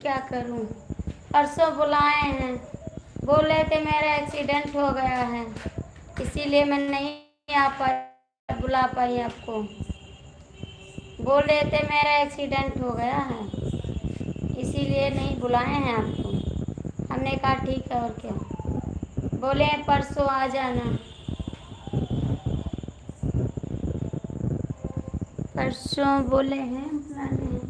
क्या करूं? परसों बुलाए हैं, बोले थे मेरा एक्सीडेंट हो गया है, इसीलिए मैं नहीं आ पाई, बुला पाई आपको। बोल रहे थे मेरा एक्सीडेंट हो गया है, इसीलिए नहीं बुलाए हैं आपको। हमने कहा ठीक है, और क्या। बोले परसों आ जाना, परसों बोले हैं बुलाने हैं।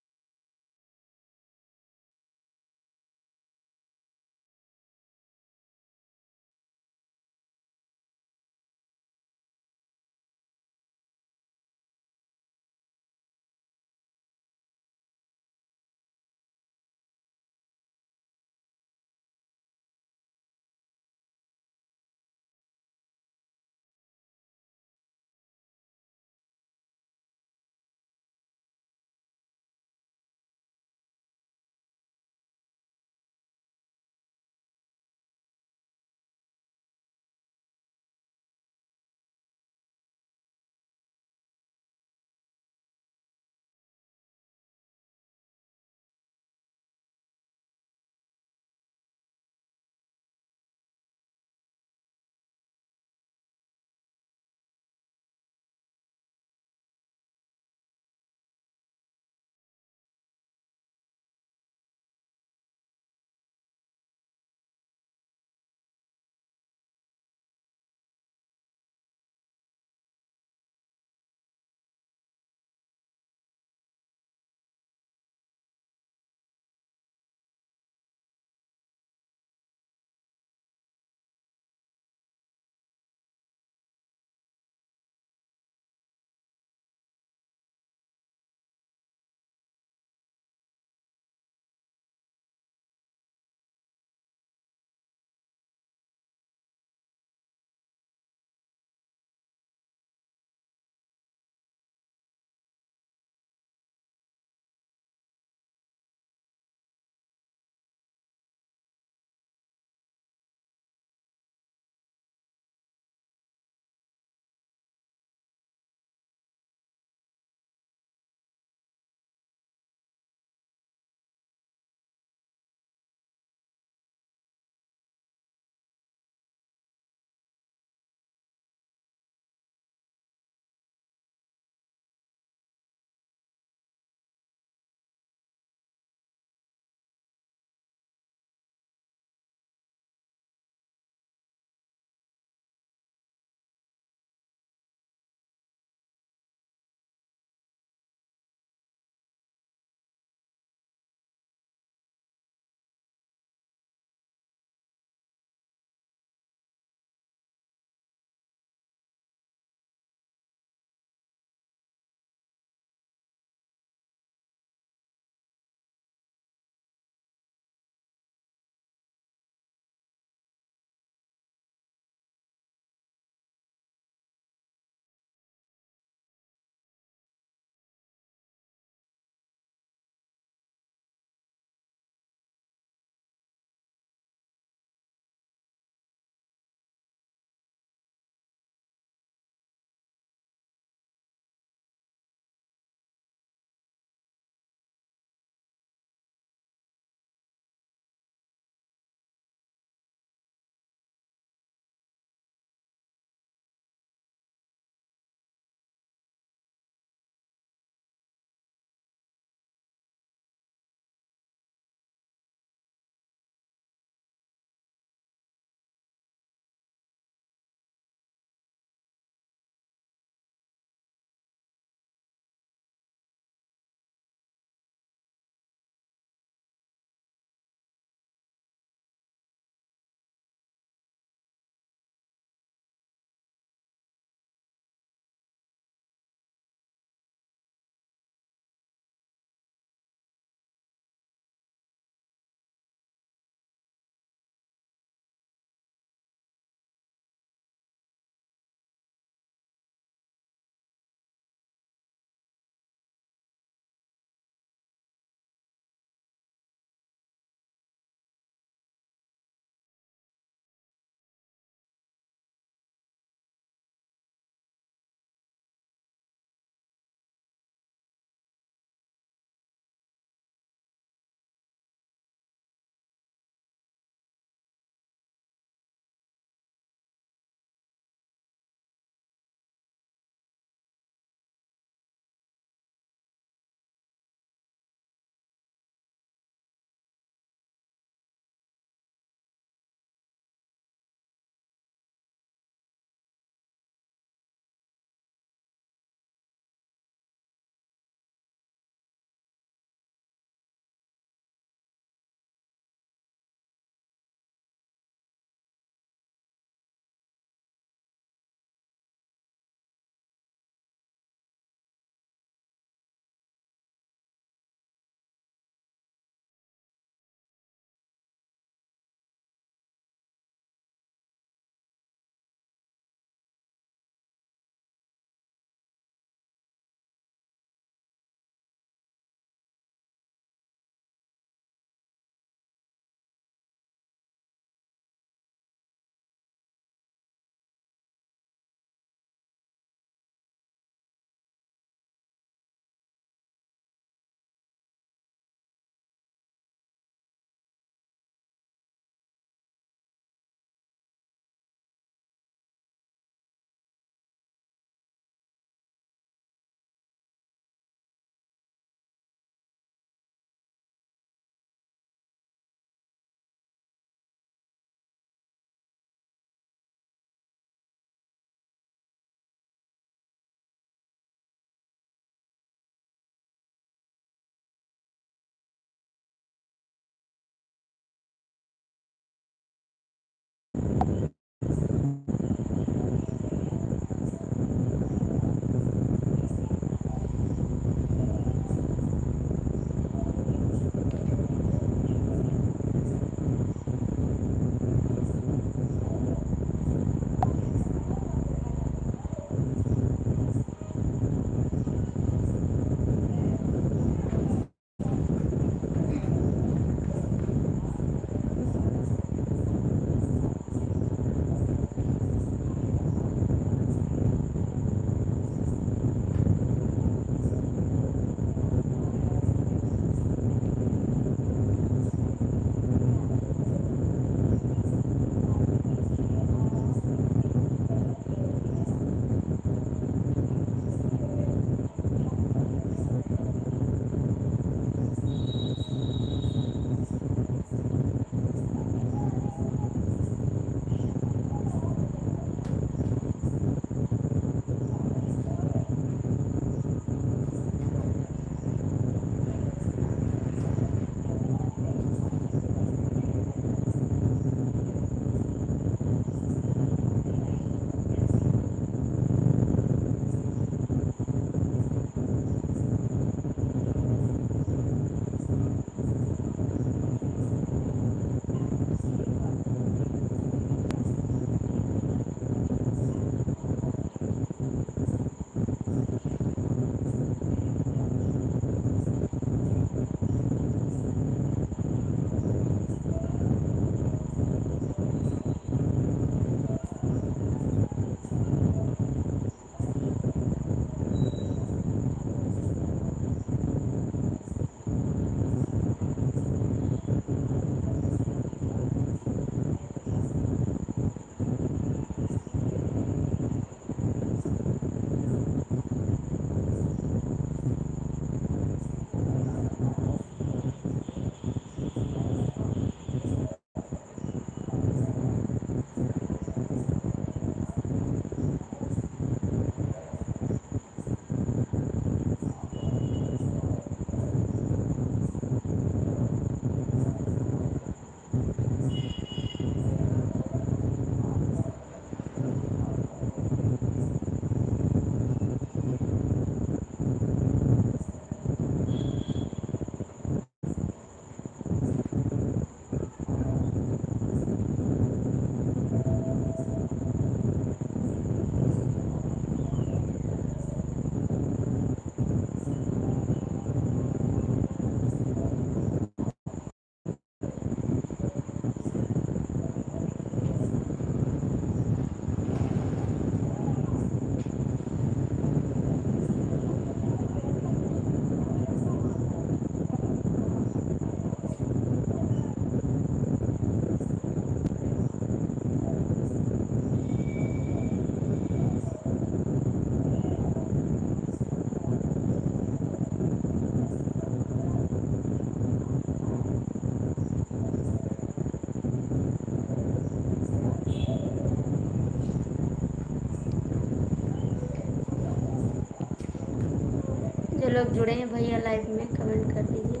लोग जुड़े हैं भैया लाइव में कमेंट कर दीजिए।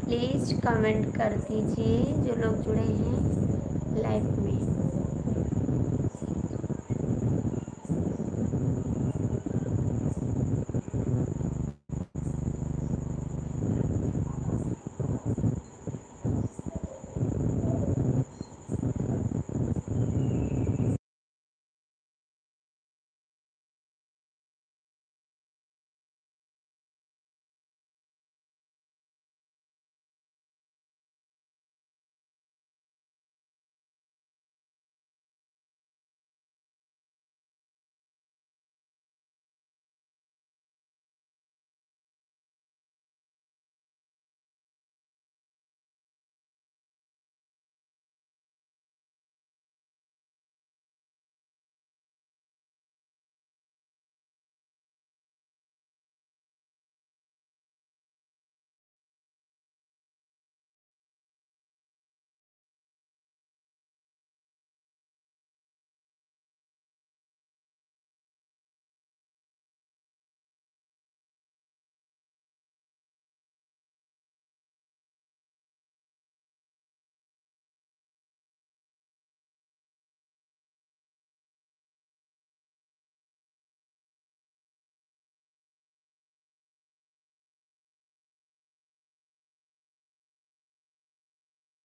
प्लीज़ कमेंट कर दीजिए जो लोग जुड़े हैं लाइव में।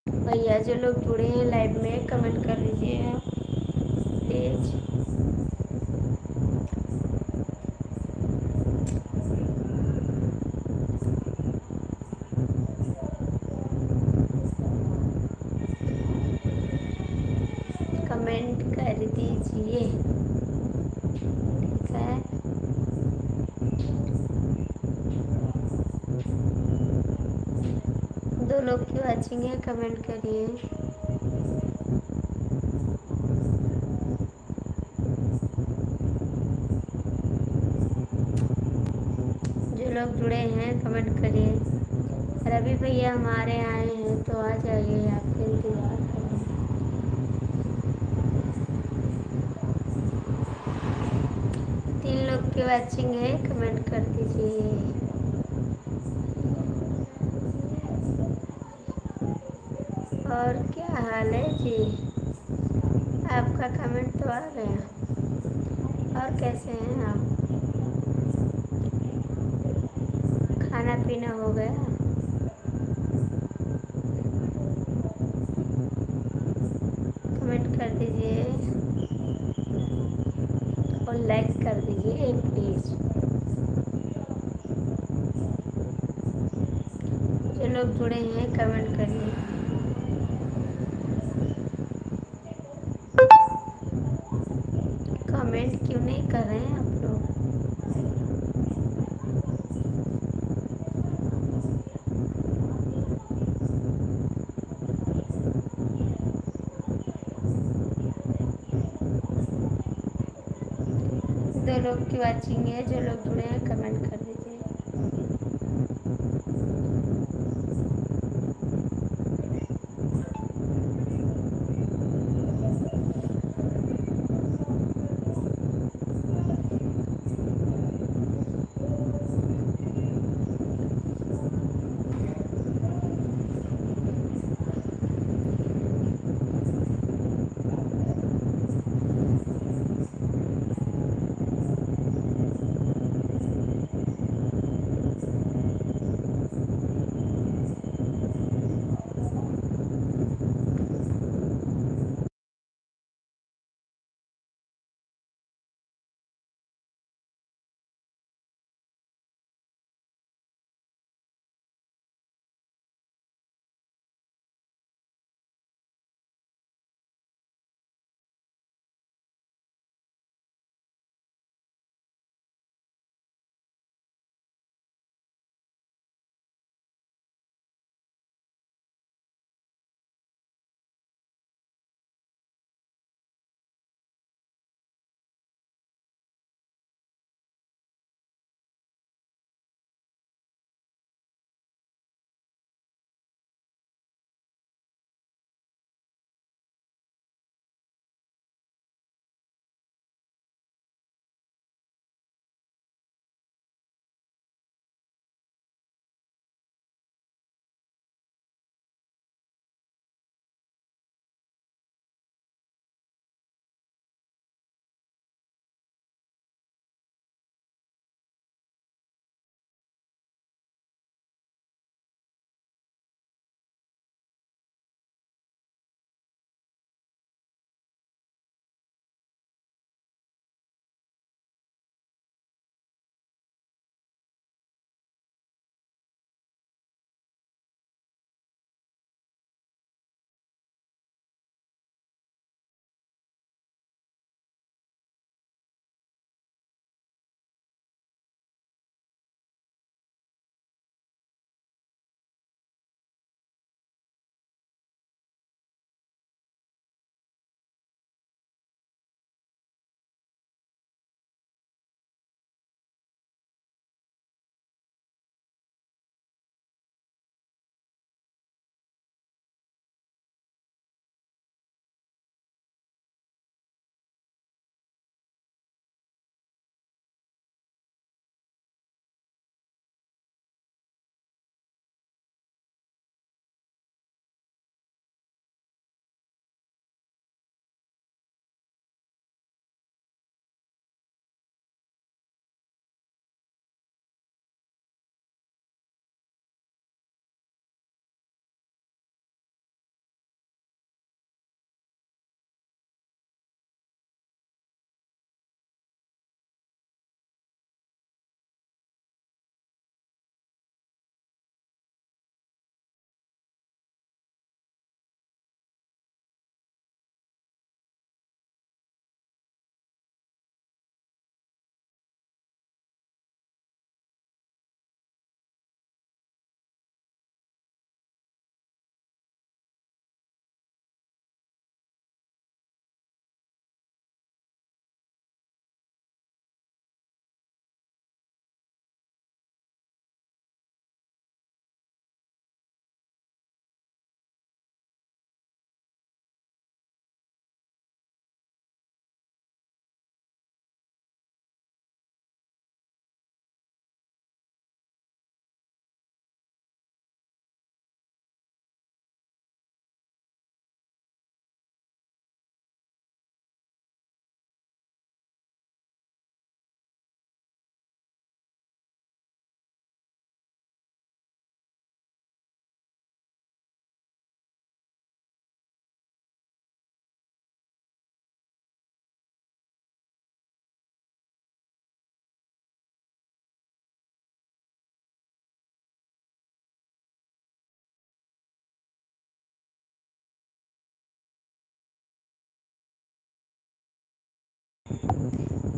भैया जो लोग जुड़े हैं लाइव में कमेंट कर दीजिए आप प्लीज़। कमेंट कर दीजिए, ठीक है। दो लोग की वाचिंग है, कमेंट करिए। जो लोग जुड़े हैं कमेंट करिए। रवि भैया हमारे आए हैं तो आ जाइए, आपके इंतजार कर रहे हैं। 3 लोग की वाचिंग है, कमेंट कर दीजिए। और क्या हाल है जी? आपका कमेंट तो आ गया। और कैसे हैं आप? खाना पीना हो गया? कमेंट कर दीजिए और लाइक कर दीजिए प्लीज़। जो लोग जुड़े हैं कमेंट करिए। कमेंट क्यों नहीं कर रहे हैं आप लोग? दो लोग की वाचिंग है, जो लोग जुड़े हैं कमेंट कर दीजिए।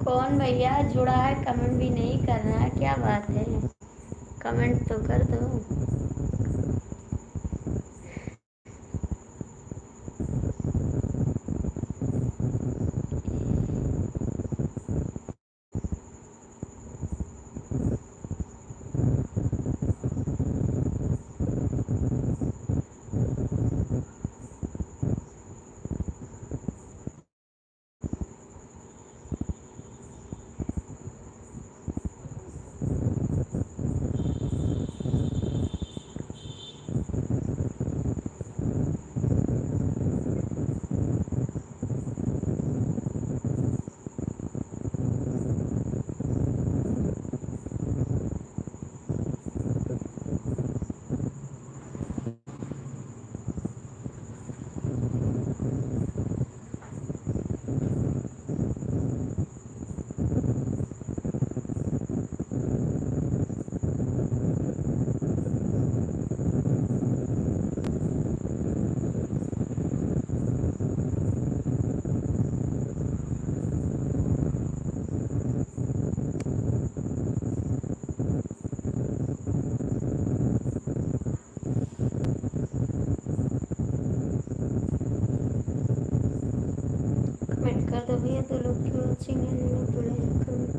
कौन भैया जुड़ा है, कमेंट भी नहीं कर रहा है, क्या बात है? कमेंट तो कर दो। कमेंट कर दो भैया, दो लोग की वॉचिंग है, जो लोग जुड़े हैं कमेंट।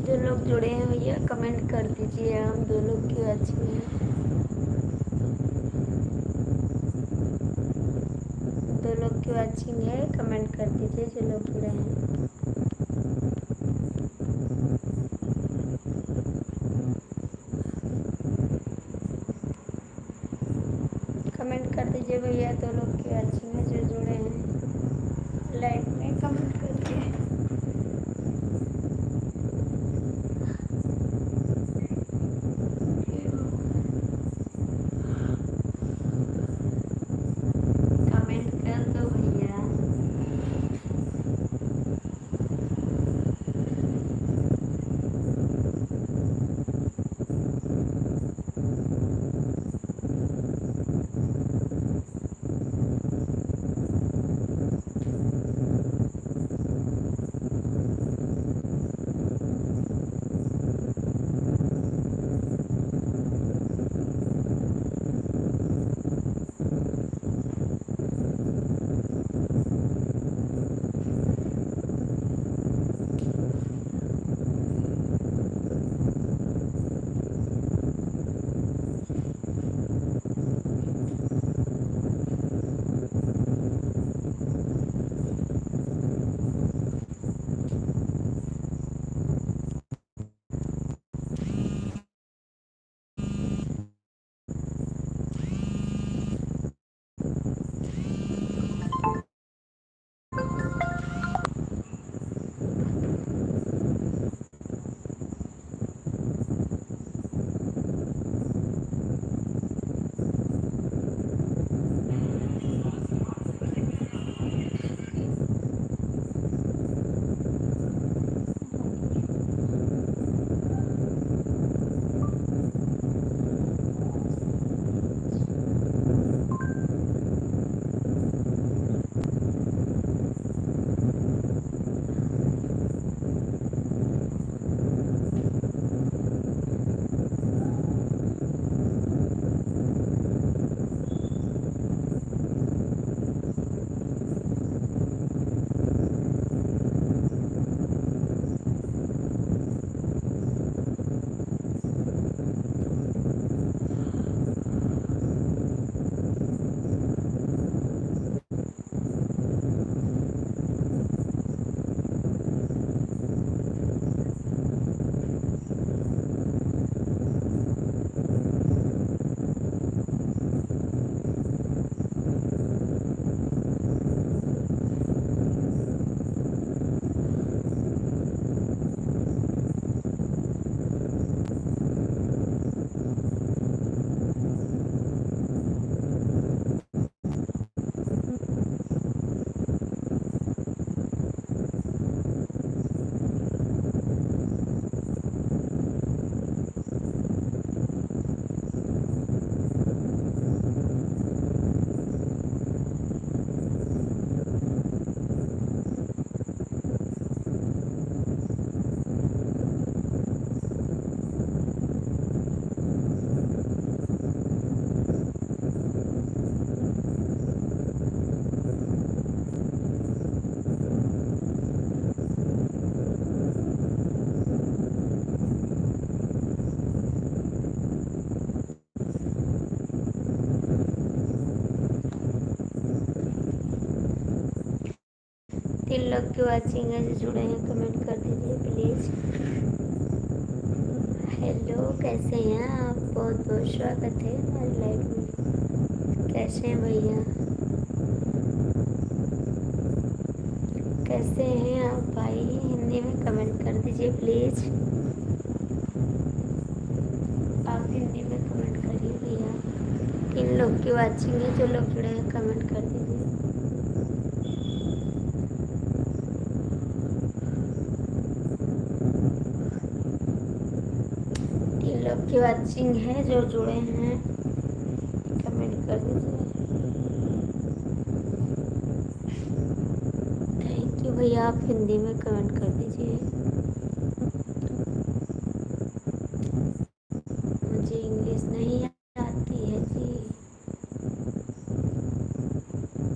जो लोग जुड़े हैं भैया कमेंट कर दीजिए, हम दो लोग की वॉचिंग है, दो लोग की वॉचिंग है, कमेंट कर दीजिए जो लोग जुड़े हैं। कमेंट कर दीजिए भैया, दो लोग की वॉचिंग है जो जुड़े हैं लाइव में, कमेंट करके। कमेंट कर दो भैया। 3 लोग की वॉचिंग है जो जुड़े हैं, कमेंट कर दीजिए प्लीज़। हेलो, कैसे हैं आप? बहुत बहुत स्वागत है हमारी लाइफ में। कैसे हैं भैया? कैसे हैं आप भाई? हिंदी में कमेंट कर दीजिए प्लीज़। आप हिंदी में कमेंट करिए भैया। 3 लोग की वॉचिंग है, जो लोग जुड़े हैं कमेंट कर दीजिए। लोग की वॉचिंग है, जो जुड़े हैं कमेंट कर दीजिए। थैंक यू भैया, आप हिंदी में कमेंट कर दीजिए। मुझे इंग्लिश नहीं आती है जी।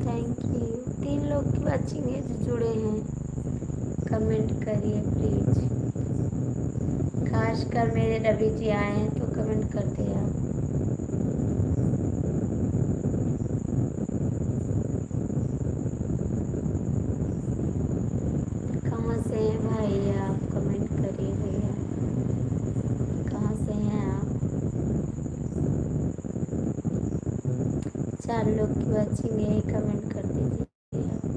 Thank you. 3 लोग की वॉचिंग है जो जुड़े हैं, कमेंट करिए प्लीज़। खासकर मेरे रवि जी आए हैं तो कमेंट करते हैं आप। कहाँ से हैं भाई आप? कमेंट करिए भैया, कहाँ से हैं आप? 4 लोग की वॉचिंग है, कमेंट कर दीजिए आप।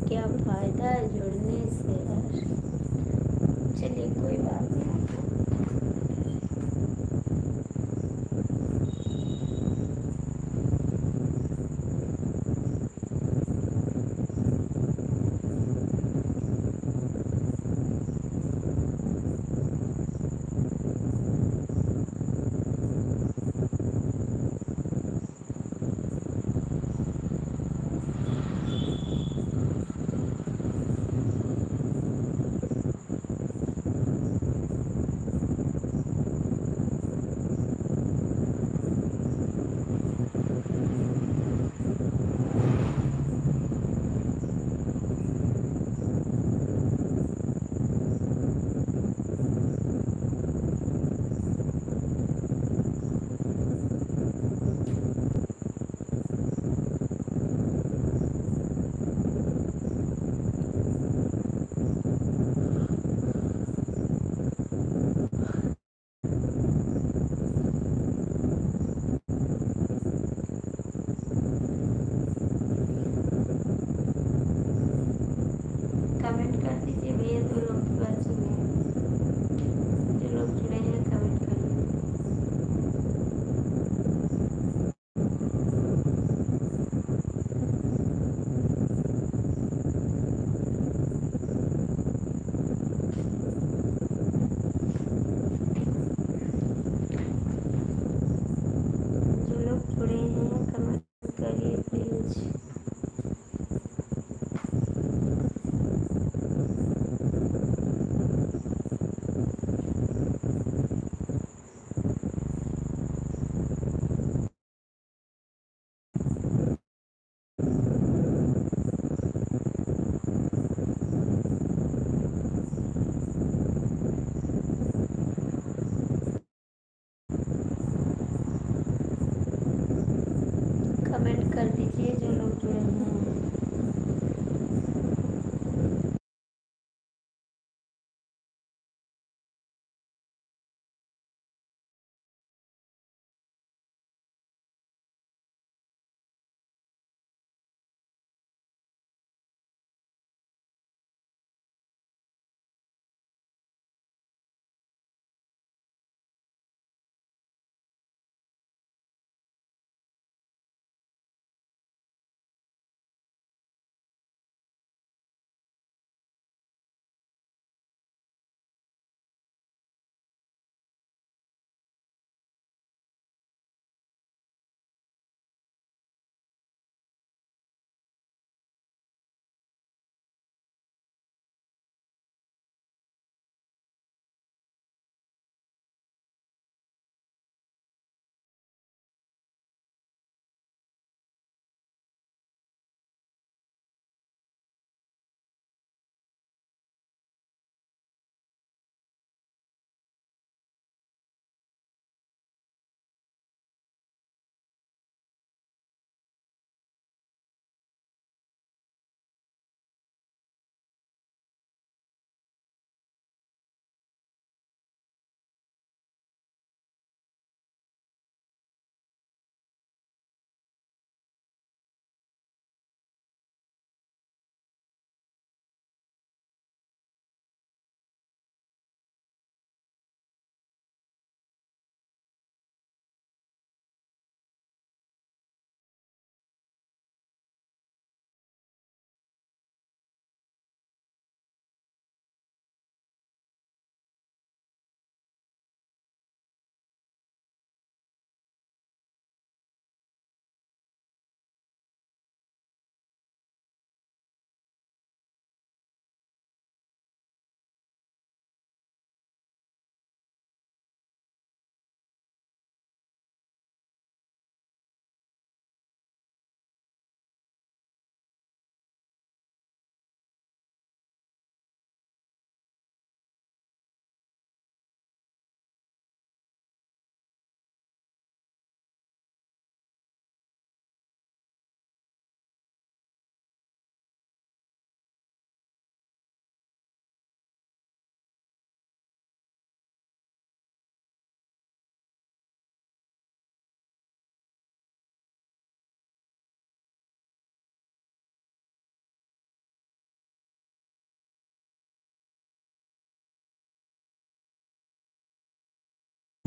क्या फ़ायदा है जुड़ने से यार?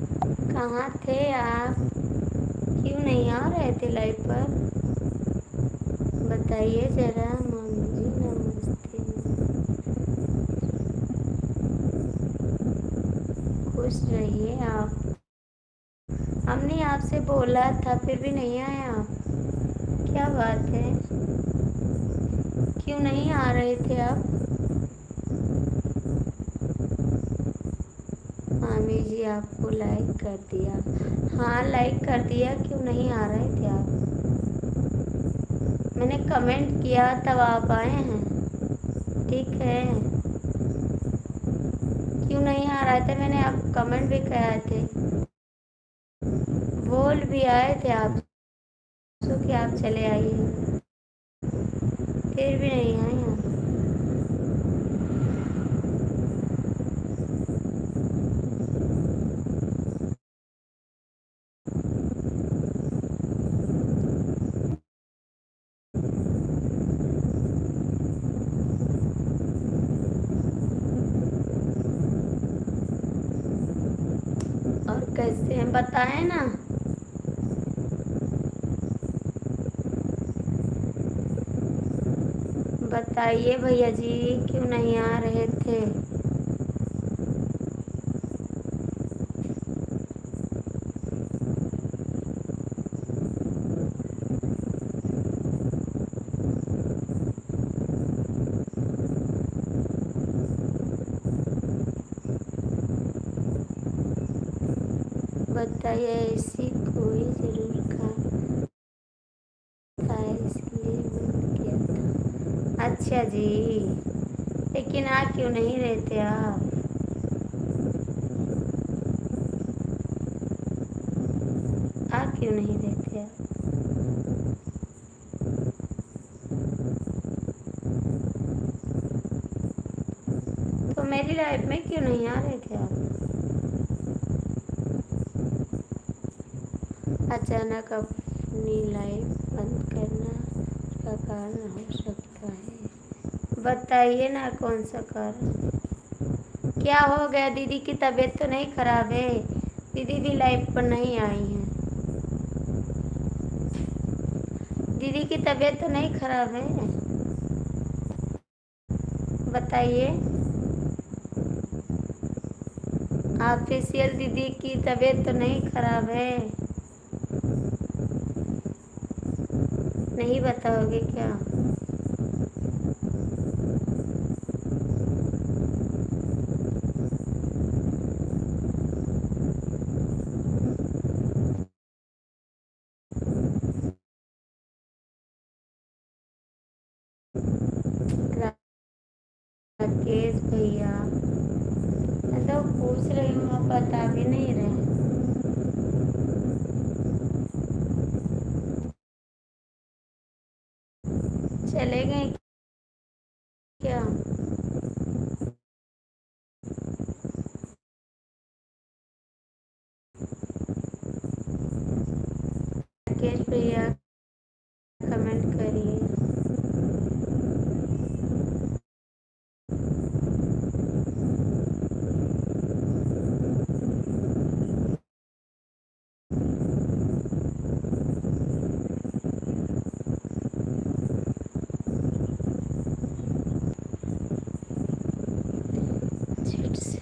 कहाँ थे आप? क्यों नहीं आ रहे थे लाइव पर? बताइए जरा। मामी जी नमस्ते। खुश रहिए आप। हमने आपसे बोला था फिर भी नहीं आए आप। क्या बात है? क्यों नहीं आ रहे थे आप? मामी जी आपको लाइक कर दिया। हाँ लाइक कर दिया, क्यों नहीं आ रहे थे आप? मैंने कमेंट किया तब आप आए हैं। ठीक है। क्यों नहीं आ रहे थे? मैंने आप कमेंट भी किए थे, बोल भी आए थे आप सो कि आप चले आइए, फिर भी नहीं आए आप। और कैसे हैं बताएं ना। बताइए भैया जी, क्यों नहीं आ रहे थे? बताइए। ऐसी कोई ज़रूर था इसलिए बंद किया था। अच्छा जी, लेकिन आ क्यों नहीं रहते आप? आ क्यों नहीं रहते आप? तो मेरी लाइफ में क्यों नहीं आ रहे थे आप? अचानक अपनी लाइफ बंद करना का कारण हो सकता है। बताइए ना कौन सा कारण? क्या हो गया? दीदी की तबीयत तो नहीं खराब है? दीदी भी लाइफ पर नहीं आई हैं। दीदी की तबीयत तो नहीं खराब है? बताइए। ऑफिशियल दीदी की तबीयत तो नहीं खराब है? नहीं बताओगे क्या? राकेश भैया, मैं तो पूछ रही हूँ, आप बता भी नहीं रहे। चले गए क्या? राकेश भैया कमेंट करिए। झट से।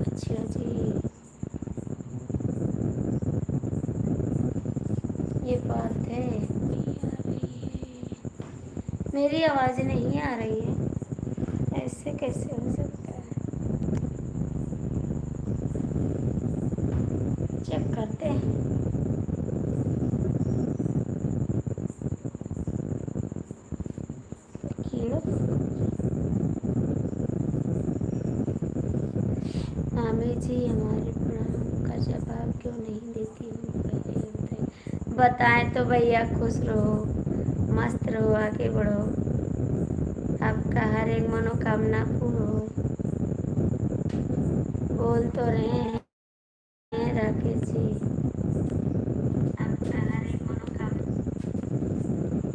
अच्छा जी, ये बात है। नहीं आ रही है, मेरी आवाज़ नहीं आ रही है, ऐसे कैसे हो सकता है? चेक करते हैं। क्यों? मामी जी हमारे प्रणाम का जवाब क्यों नहीं देती हूँ, पहले ये बताइए। बताएं तो भैया, खुश रहो, मस्त रहो, आगे बढ़ो, आपका हर एक मनोकामना पूर्ण हो। बोल तो रहे हैं राकेश जी, आपका हर एक मनोकामना।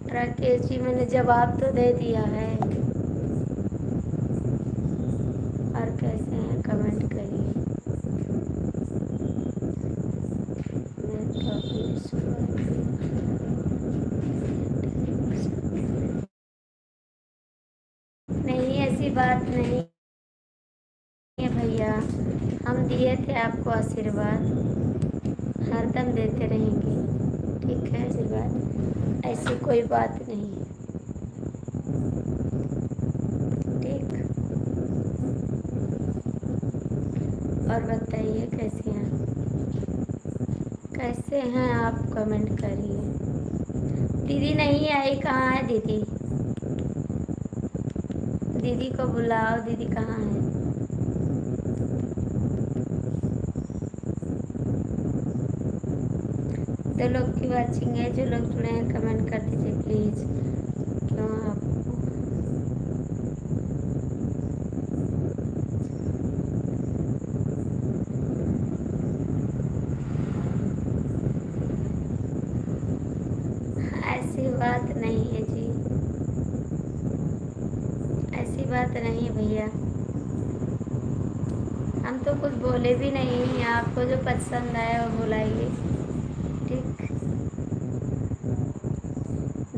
राकेश जी मैंने जवाब तो दे दिया है। और कैसे हैं कमेंट करिए। मैं तो अपनी नहीं, ऐसी बात नहीं है भैया, हम दिए थे आपको आशीर्वाद, हरदम देते रहेंगे। ठीक है, आशीर्वाद ऐसी कोई बात नहीं है। ठीक, और बताइए कैसे हैं, कैसे हैं आप, कमेंट करिए। दीदी नहीं आई, कहाँ है दीदी? दीदी को बुलाओ, दीदी कहाँ है? दो लोग की वाचिंग है, जो लोग जुड़े हैं कमेंट कर दीजिए प्लीज। क्यों आप ऐसी बात नहीं है जी, ऐसी बात नहीं है भैया, हम तो कुछ बोले भी नहीं हैं। आपको जो पसंद आए वो बुलाइए। ठीक,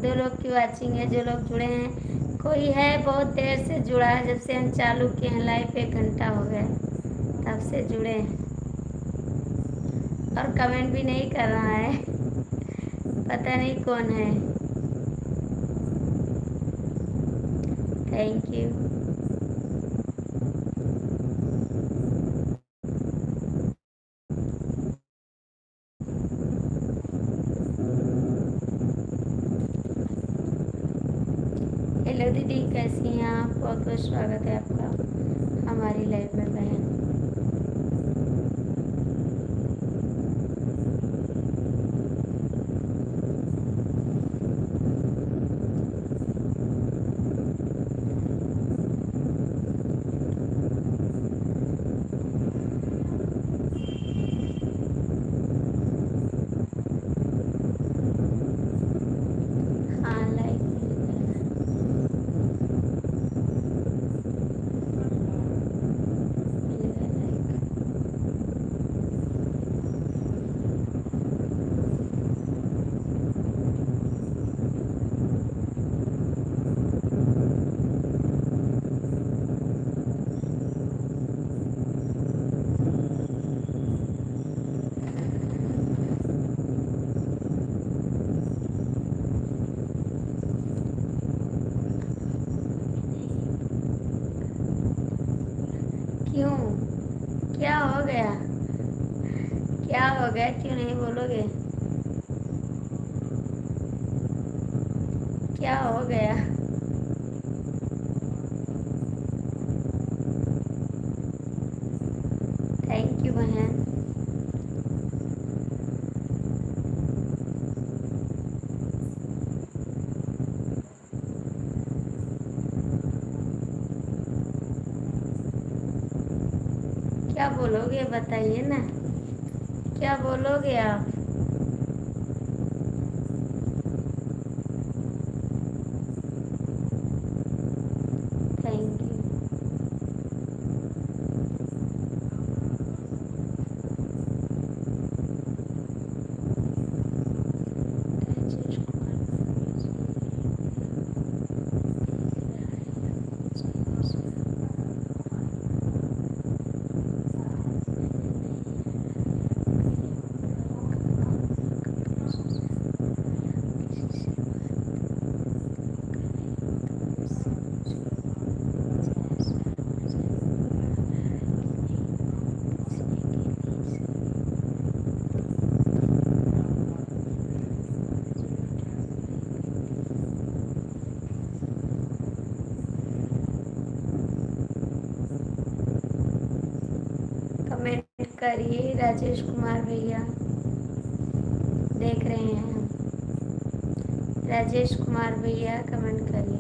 दो लोग की वाचिंग है, जो लोग जुड़े हैं। कोई है बहुत देर से जुड़ा है, जब से हम चालू किए हैं लाइव 1 घंटा हो गया, तब से जुड़े हैं और कमेंट भी नहीं कर रहा है। पता नहीं कौन है। Thank you. हेलो दीदी, कैसी हैं आप? बहुत बहुत स्वागत है आपका हमारी लाइफ में बहन। हाँ, लाइक मिलेगा, लाइक। क्यों, क्या हो गया? क्या हो गया, क्यों नहीं बोलोगे? क्या हो गया? थैंक यू बहन। क्या बोलोगे बताइए ना, क्या बोलोगे आप? Thank you. Rajesh Kumar comment करिए। राजेश कुमार भैया देख रहे हैं हम। राजेश कुमार भैया कमेंट करिए।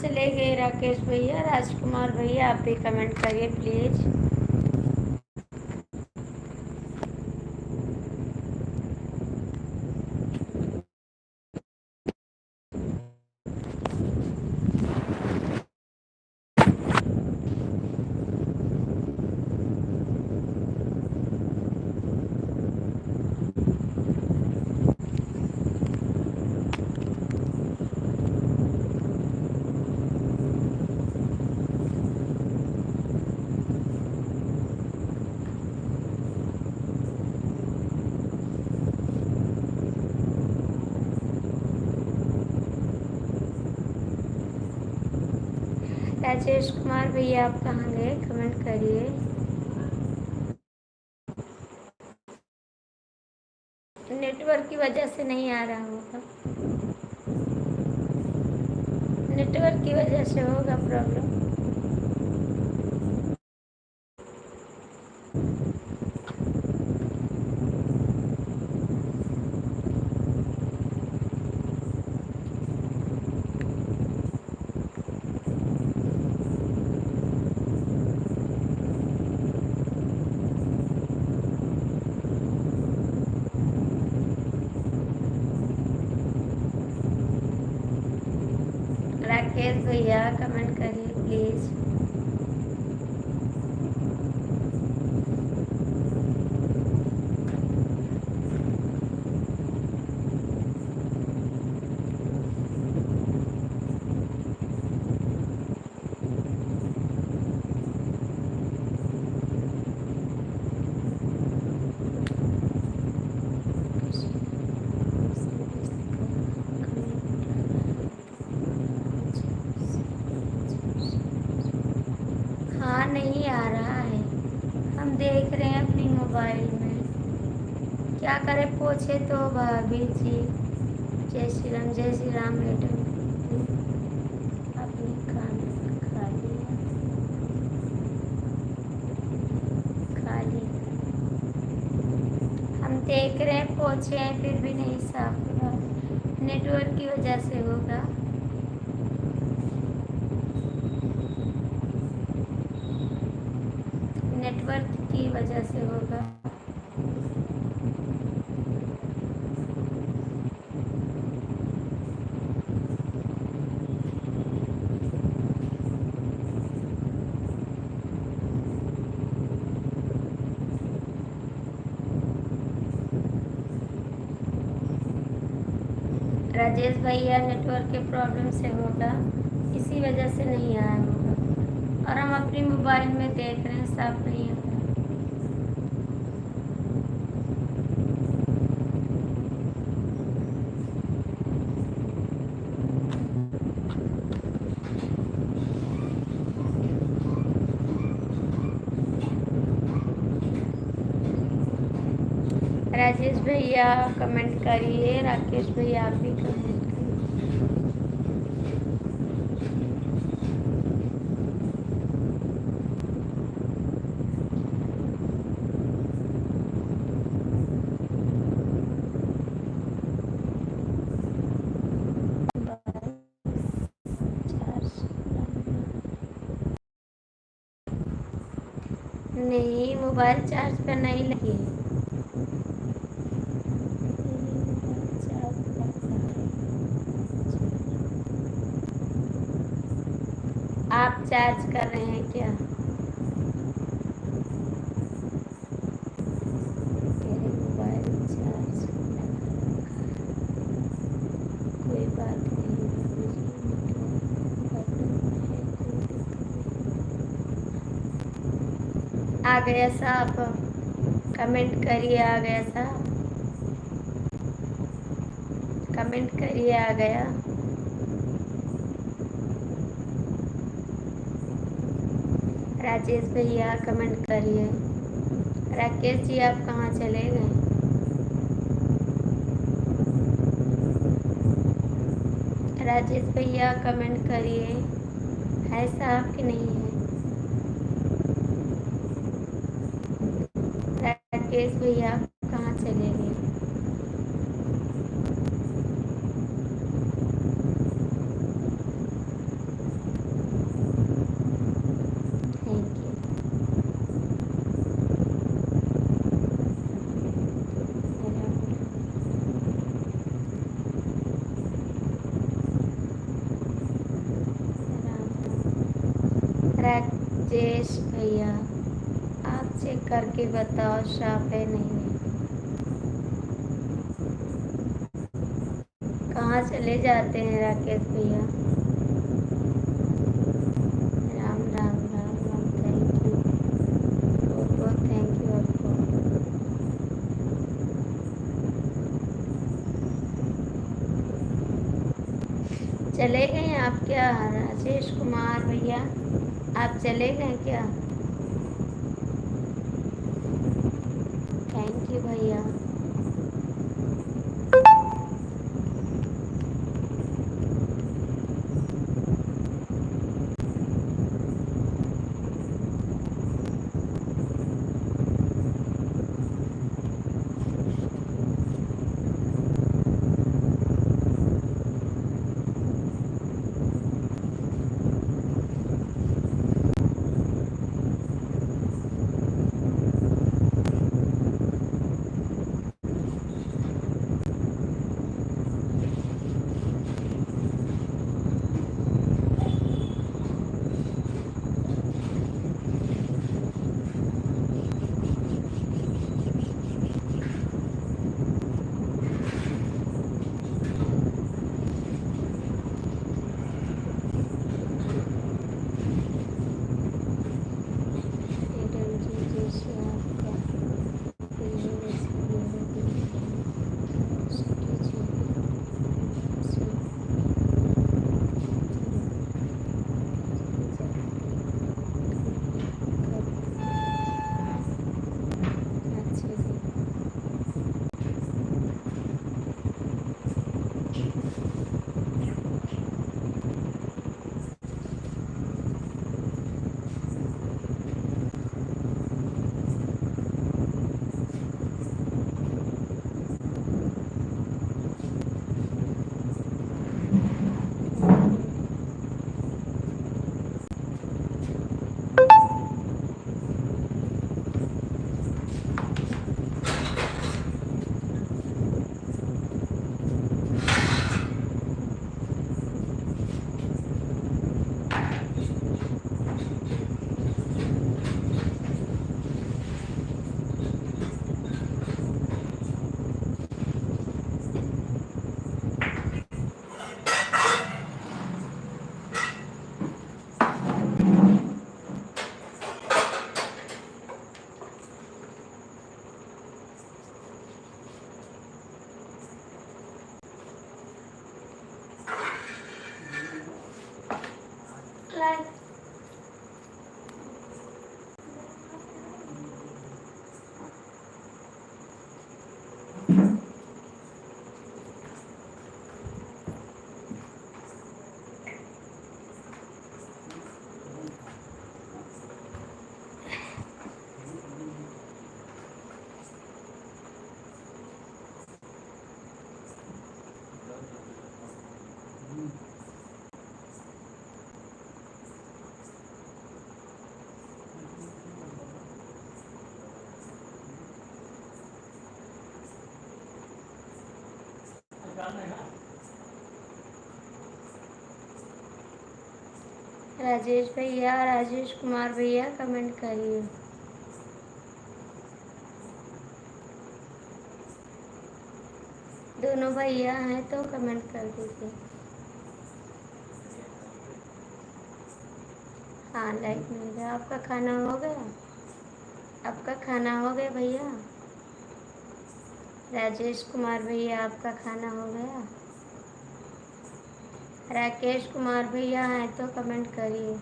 चले गए राकेश भैया? राजकुमार भैया आप भी कमेंट करिए प्लीज़। राजेश कुमार भैया आप कहाँ गए? कमेंट करिए। नेटवर्क की वजह से नहीं आ रहा होगा, नेटवर्क की वजह से होगा प्रॉब्लम। राकेश भैया कमेंट करिए प्लीज़। हाँ नहीं आ रहा है, हम देख रहे हैं अपनी मोबाइल में, क्या करें? पूछे तो भाभी जी। जय श्री राम, जय श्री राम मैडम। आपने खाना खा लिया? खा लिया। हम देख रहे हैं, पूछे हैं फिर भी नहीं साफ हो रहा, नेटवर्क की वजह से होगा। नेटवर्क की वजह से होगा। राजेश भैया नेटवर्क के प्रॉब्लम से होगा, इसी वजह से नहीं आया होगा, और हम अपनी मोबाइल में देख रहे हैं साफ नहीं है। राजेश भैया कमेंट करिए, राकेश भैया आप भी कमेंट करिए। नहीं, मोबाइल चार्ज पे नहीं लगी है। आप चार्ज कर रहे हैं क्या? मेरे मोबाइल चार्ज लगा रखा है। कोई बात नहीं, आ गया साहब, कमेंट करिए आ गया साहब, कमेंट करिए आ गया। राजेश भैया कमेंट करिए। राकेश जी आप कहाँ चले गए? राजेश भैया कमेंट करिए, है साहब कि नहीं है? राकेश भैया कहाँ चले गए? चेक करके बताओ साफ है नहीं है। कहाँ चले जाते हैं राकेश भैया? राम राम राम राम, थैंक यू, बहुत बहुत थैंक यू आपको। चले गए आप क्या राजेश कुमार भैया? आप चले गए क्या? थैंक यू भैया। राजेश भैया, राजेश कुमार भैया कमेंट करिए। दोनों भैया हैं तो कमेंट कर दीजिए। हाँ, लाइक मिल गया। आपका खाना हो गया? आपका खाना हो गया भैया? राजेश कुमार भैया, आपका खाना हो गया? राकेश कुमार भैया हैं तो कमेंट करिए।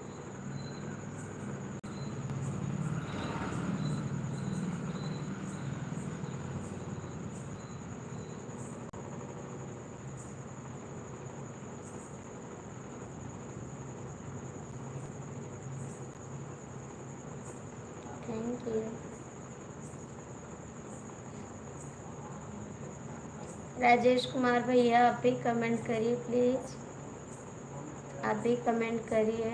Thank you. राजेश कुमार भैया, आप भी कमेंट करिए प्लीज़, आप भी कमेंट करिए।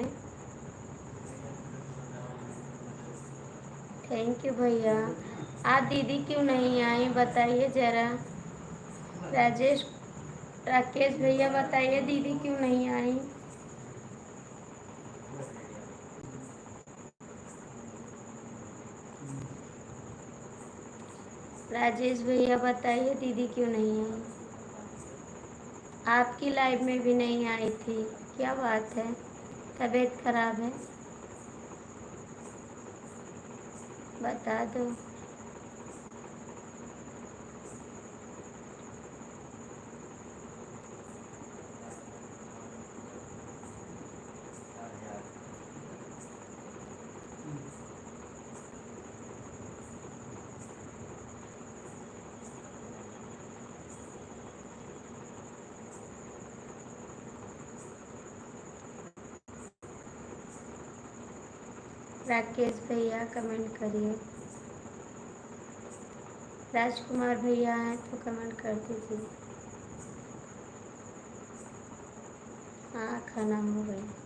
थैंक यू भैया। आज दीदी क्यों नहीं आई बताइए ज़रा। राजेश राकेश भैया बताइए दीदी क्यों नहीं आई? राजेश भैया बताइए दीदी क्यों नहीं आई? आपकी लाइव में भी नहीं आई थी, क्या बात है? तबीयत खराब है? बता दो। राकेश भैया कमेंट करिए। राजकुमार भैया हैं तो कमेंट कर दीजिए। हाँ, खाना हो गया।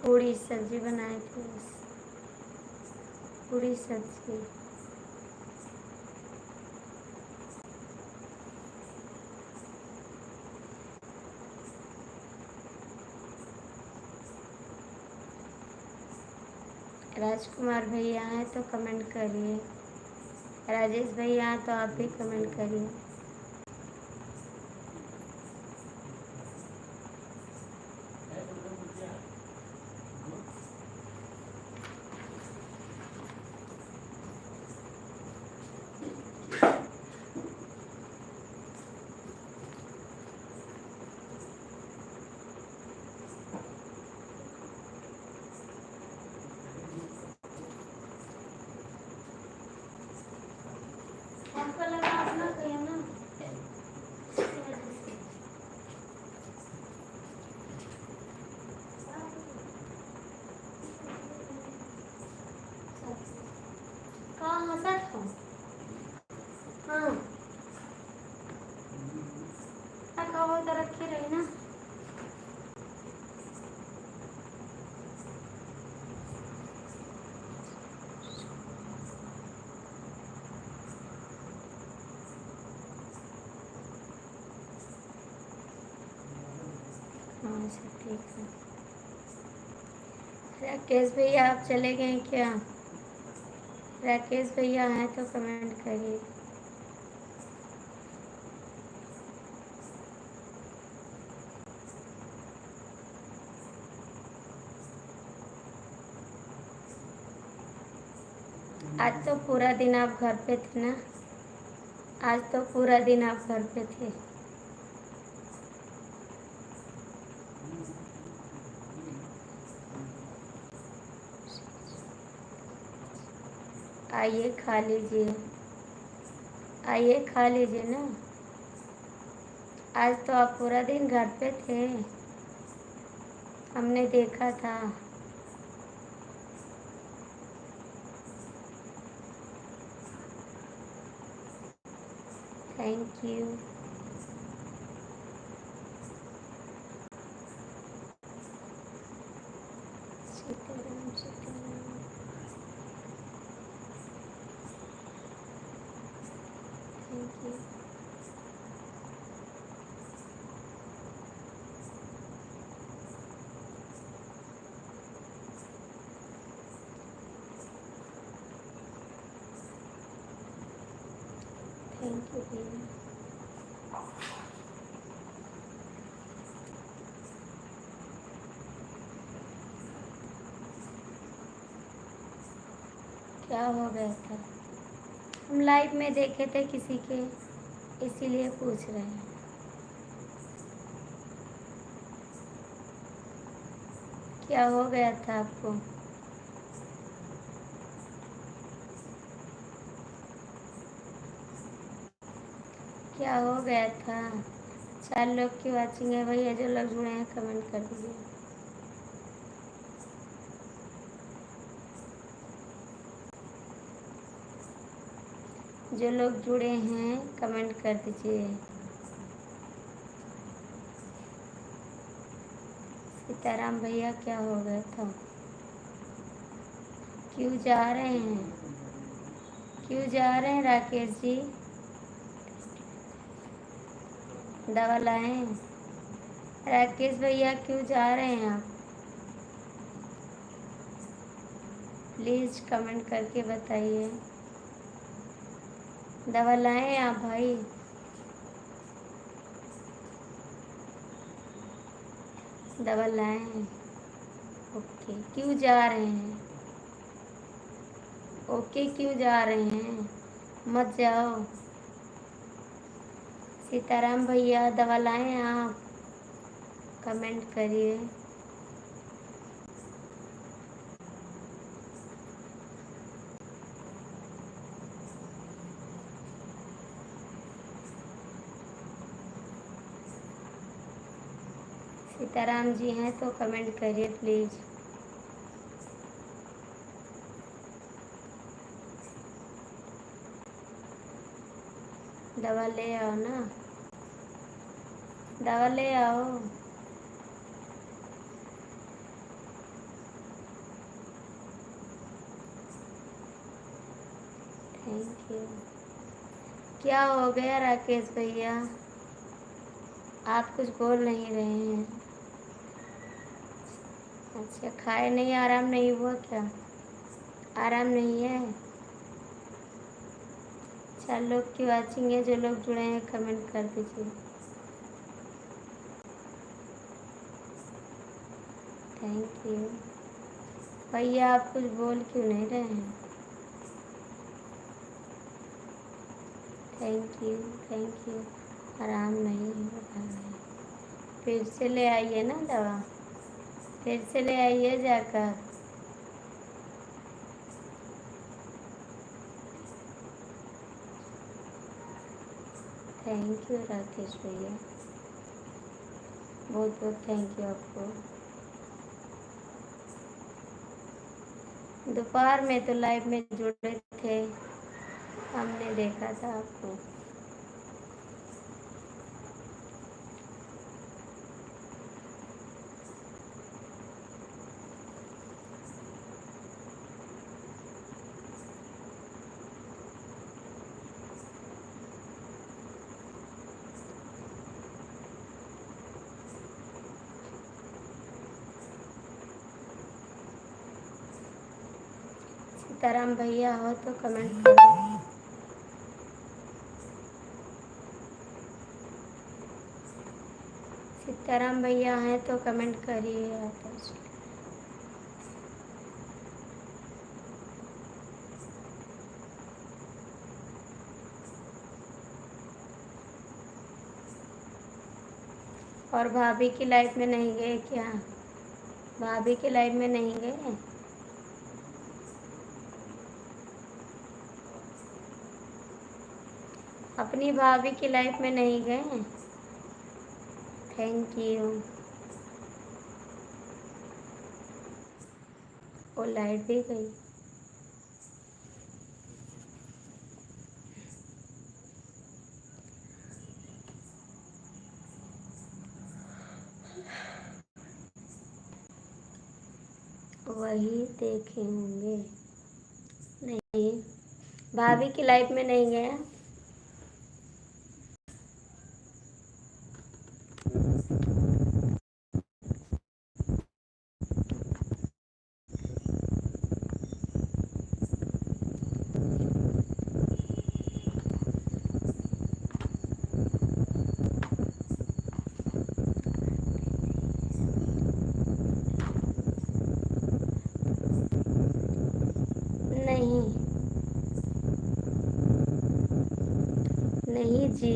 पूड़ी सब्जी बनाए थे बस। पूड़ी सब्जी। राजकुमार भैया हैं तो कमेंट करिए। राजेश भैया हैं तो आप भी कमेंट करिए। आपका लगा अपना कहिए ना। कहाँ हंसत हो? हाँ, रखा हो तो रखी रही ना। हाँ, सब ठीक है। राकेश भैया आप चले गए क्या? राकेश भैया हैं तो कमेंट करिए। आज तो पूरा दिन आप घर पे थे ना? आज तो पूरा दिन आप घर पे थे। आइए खा लीजिए। आइए खा लीजिए ना। आज तो आप पूरा दिन घर पे थे, हमने देखा था। Thank you. Sitaram Sitaram. Thank you. Thank you भैया। क्या हो गया था? हम लाइव में देखे थे किसी के, इसीलिए पूछ रहे हैं। क्या हो गया था आपको? क्या हो गया था? 4 लोग की वाचिंग है भैया, जो लोग जुड़े हैं कमेंट कर दीजिए। जो लोग जुड़े हैं कमेंट कर दीजिए। सीताराम भैया क्या हो गया था? क्यों जा रहे हैं? क्यों जा रहे हैं राकेश जी? दवा लाएं? राकेश भैया क्यों जा रहे हैं आप? प्लीज़ कमेंट करके बताइए। दवा लाएं आप भाई? दवा लाएं? ओके, क्यों जा रहे हैं? ओके, क्यों जा रहे हैं? मत जाओ। सीताराम भैया दवा लाएं आप? कमेंट करिए। सीताराम जी हैं तो कमेंट करिए प्लीज़। दवा ले आओ ना, दवा ले आओ। Thank you. क्या हो गया राकेश भैया? आप कुछ बोल नहीं रहे हैं। अच्छा, खाए नहीं, आराम नहीं हुआ क्या? आराम नहीं है? 4 लोग की वाचिंग है, जो लोग जुड़े हैं कमेंट कर दीजिए। Thank you. भैया आप कुछ बोल क्यों नहीं रहे हैं? Thank you, thank you. आराम नहीं हो रहा है? फिर से ले आइए ना दवा, फिर से ले आइए जाकर। थैंक यू राकेश भैया, बहुत बहुत थैंक यू आपको। दोपहर में तो लाइव में जुड़े थे, हमने देखा था आपको। सीताराम भैया हो तो कमेंट करो। सीताराम भैया हैं तो कमेंट करिए आकाश। और भाभी की लाइफ में नहीं गए क्या? भाभी की लाइफ में नहीं गए? अपनी भाभी की लाइफ में नहीं गए? Thank you. वो लाइट भी गई। वही देखे होंगे। नहीं, भाभी की लाइफ में नहीं गया। नहीं, नहीं जी,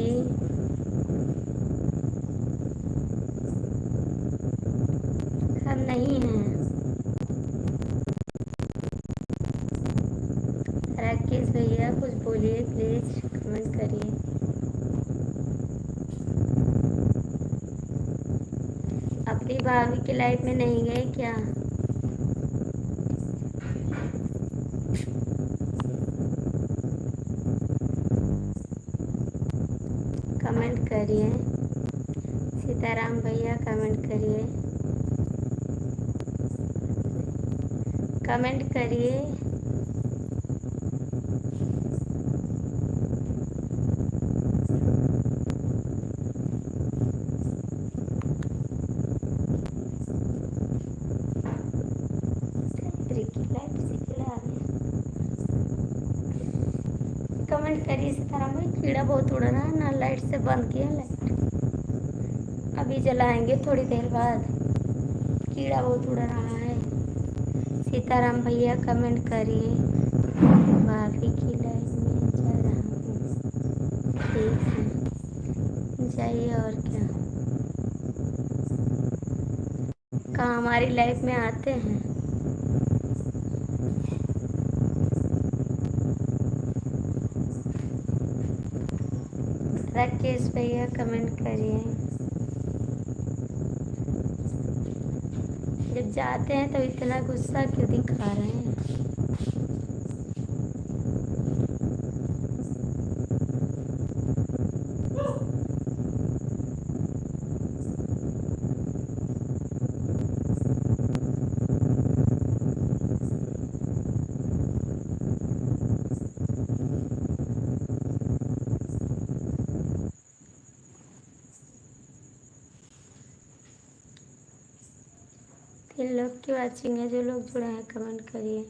हम नहीं हैं। राकेश भैया कुछ बोलिए प्लीज, कमेंट करिए। अपनी भाभी की लाइफ में नहीं गए क्या? कमेंट करिए। सीताराम भैया कमेंट करिए, कमेंट करिए। लाइट सिखला कमेंट करिए सीताराम भाई। कीड़ा बहुत उड़ रहा है ना, लाइट से बंद किया लाइट, अभी जलाएंगे थोड़ी देर बाद। कीड़ा बहुत उड़ रहा है। सीताराम भैया कमेंट करिए। भाभी की लाइफ में जा रहा हूँ। ठीक है, जाइए। और क्या, कहाँ हमारी लाइफ में आते हैं। राकेश भैया कमेंट करिए। जब जाते हैं तो इतना गुस्सा क्यों दिखा रहे हैं। तीन लोग की वाचिंग है, जो लोग जुड़े हैं कमेंट करिए।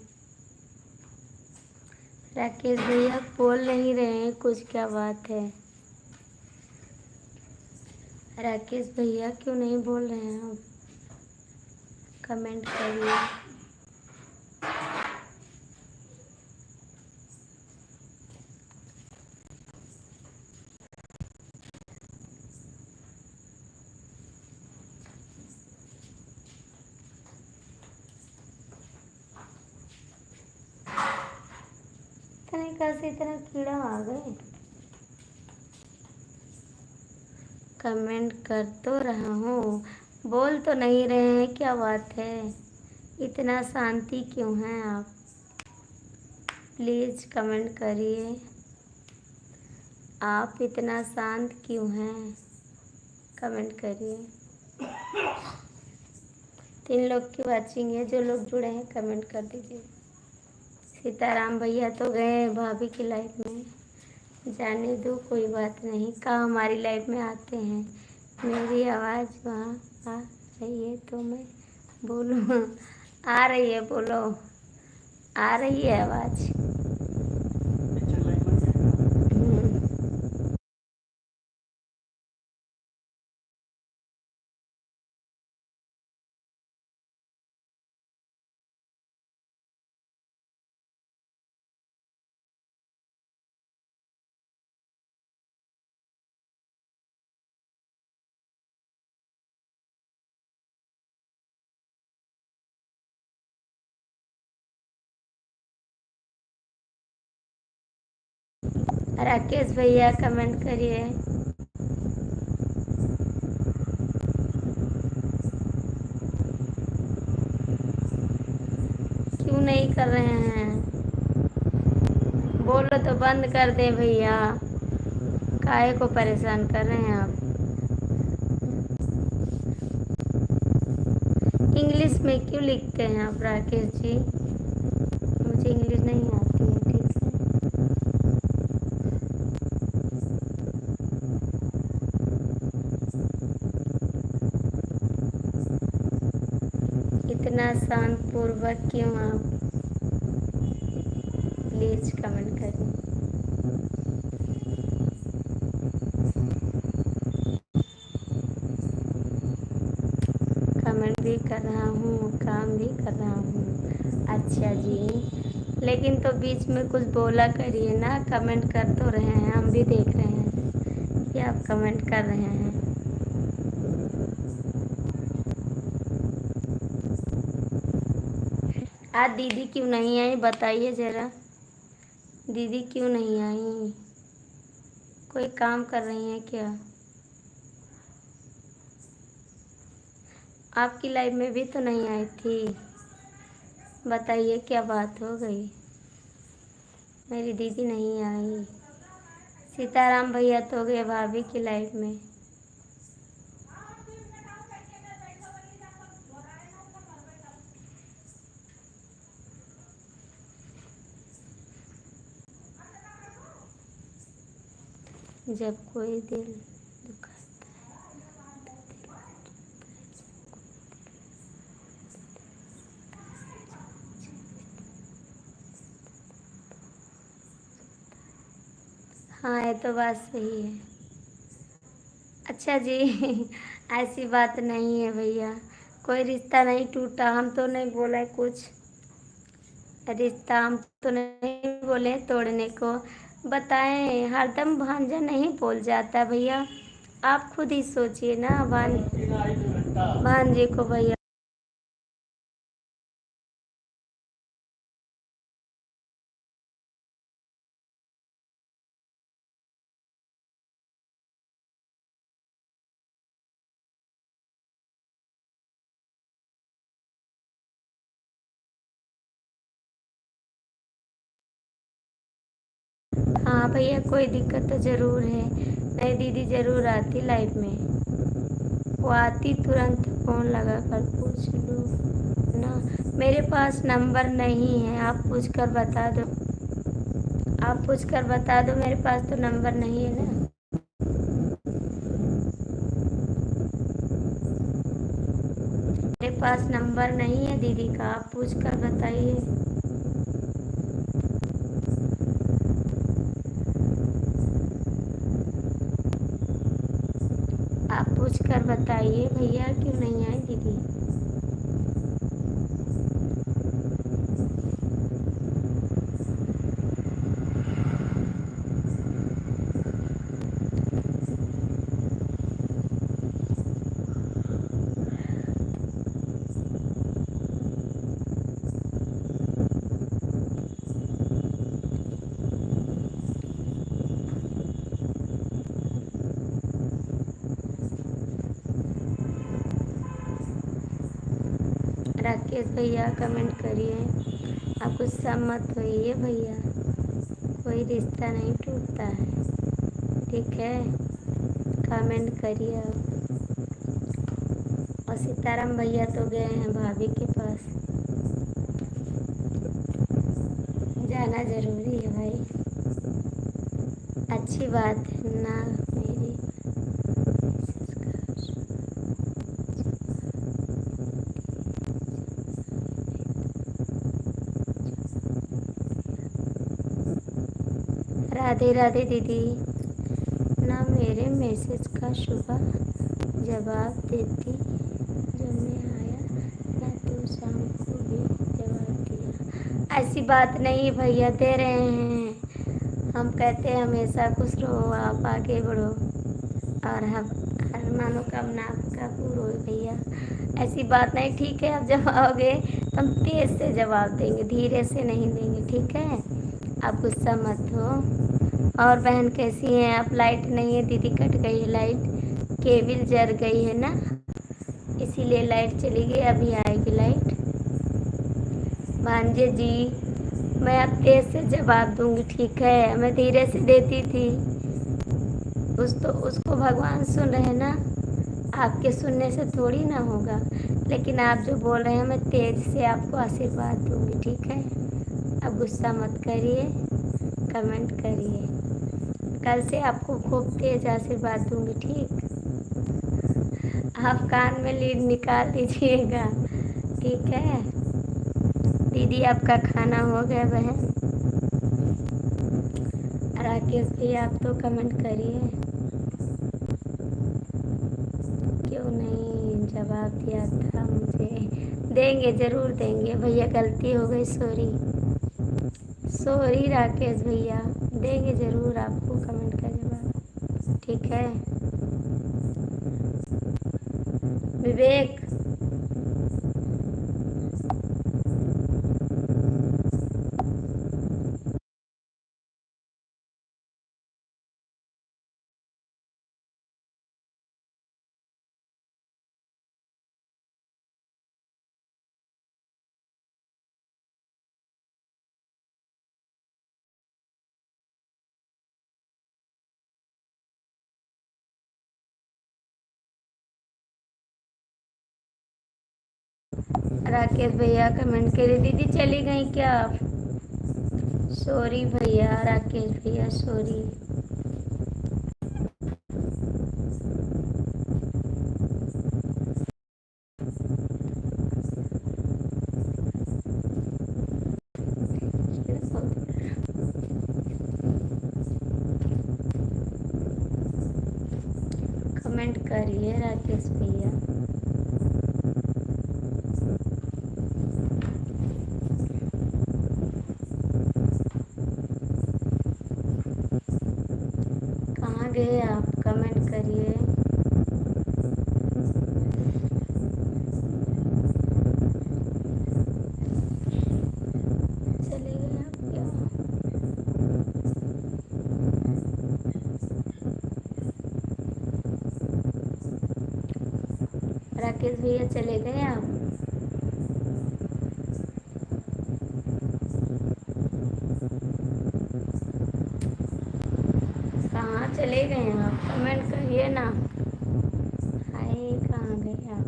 राकेश भैया बोल नहीं रहे हैं कुछ, क्या बात है। राकेश भैया क्यों नहीं बोल रहे हैं आप, कमेंट करिए। इतने कैसे इतना कीड़ा आ गए। कमेंट कर तो रहा हूँ, बोल तो नहीं रहे हैं, क्या बात है। इतना शांति क्यों हैं आप, प्लीज़ कमेंट करिए। आप इतना शांत क्यों हैं, कमेंट करिए। 3 लोग की वाचिंग है, जो लोग जुड़े हैं कमेंट कर दीजिए। सीताराम भैया तो गए भाभी की लाइफ में, जाने दो कोई बात नहीं। कहाँ हमारी लाइफ में आते हैं। मेरी आवाज़ वहाँ आ रही है तो मैं बोलूँ। आ रही है, बोलो। आ रही है आवाज़। राकेश भैया कमेंट करिए। क्यों नहीं कर रहे हैं, बोलो तो बंद कर दें भैया। काहे को परेशान कर रहे हैं आप। इंग्लिश में क्यों लिखते हैं आप राकेश जी, मुझे इंग्लिश नहीं आती है ठीक से। इतना शांतपूर्वक क्यों आप, प्लीज कमेंट करें। कमेंट भी कर रहा हूँ, काम भी कर रहा हूँ। अच्छा जी, लेकिन तो बीच में कुछ बोला करिए ना। कमेंट कर तो रहे हैं, हम भी देख रहे हैं कि आप कमेंट कर रहे हैं। आज दीदी क्यों नहीं आई, बताइए ज़रा। दीदी क्यों नहीं आई, कोई काम कर रही हैं क्या। आपकी लाइफ में भी तो नहीं आई थी, बताइए क्या बात हो गई। मेरी दीदी नहीं आई। सीताराम भैया तो गए भाभी की लाइफ में। जब कोई दिल दुखाता हाँ, ये तो बात सही है। अच्छा जी ऐसी बात नहीं है भैया, कोई रिश्ता नहीं टूटा, हम तो नहीं बोले कुछ रिश्ता, हम तो नहीं बोले तोड़ने को। बताएं, हरदम भांजा नहीं बोल जाता भैया, आप खुद ही सोचिए ना भांजे को भैया। हाँ भैया, कोई दिक्कत तो ज़रूर है, नहीं दीदी ज़रूर आती लाइफ में, वो आती तुरंत फ़ोन लगा कर पूछ लो ना। मेरे पास नंबर नहीं है, आप पूछ कर बता दो, आप पूछ कर बता दो, मेरे पास तो नंबर नहीं है ना। मेरे पास नंबर नहीं है दीदी का, आप पूछ कर बताइए। आप पूछ कर बताइए भैया, क्यों नहीं आए दीदी। राकेश भैया कमेंट करिए, आप गुस्सा मत होइए भैया, कोई रिश्ता नहीं टूटता है, ठीक है। कमेंट करिए आप। और सीताराम भैया तो गए हैं भाभी के पास, जाना ज़रूरी है भाई, अच्छी बात है ना मेरी। राधे राधे दीदी, ना मेरे मैसेज का सुबह जवाब देती, जब मैं आया ना तो शाम को भी जवाब दिया। ऐसी बात नहीं भैया, दे रहे हैं, हम कहते हैं हमेशा खुश रहो, आप आगे बढ़ो और हम हर मनोकामना आपका पूरा हो भैया। ऐसी बात नहीं, ठीक है, आप जब आओगे तो हम तेज़ से जवाब देंगे, धीरे से नहीं देंगे, ठीक है। आप गुस्सा मत हो। और बहन कैसी हैं आप। लाइट नहीं है दीदी, कट गई है लाइट, केबल जल गई है ना, इसीलिए लाइट चली गई, अभी आएगी लाइट। भांजे जी, मैं अब तेज से जवाब दूंगी, ठीक है, मैं धीरे से देती थी, उसको भगवान सुन रहे हैं ना, आपके सुनने से थोड़ी ना होगा, लेकिन आप जो बोल रहे हैं मैं तेज से आपको आशीर्वाद दूंगी, ठीक है। अब गुस्सा मत करिए, कमेंट करिए, कल से आपको खूब तेज आशीर्वाद दूंगी, ठीक। आप कान में लीड निकाल दीजिएगा, ठीक है। दीदी आपका खाना हो गया बहन। राकेश भी आप तो कमेंट करिए, क्यों नहीं जवाब दिया था मुझे। देंगे, ज़रूर देंगे भैया, गलती हो गई, सॉरी सॉरी राकेश भैया, देंगे ज़रूर आपको कमेंट का जवाब, ठीक है। विवेक, राकेश भैया कमेंट करिए। दीदी चली गई क्या आप। सॉरी भैया, राकेश भैया सॉरी। करिए राकेश भैया। कहाँ गए आप? कमेंट करिए। चले गए आप क्या? राकेश भैया चले गए आप? कहाँ चले गए आप? कमेंट करिए ना। हाय, कहाँ गए आप?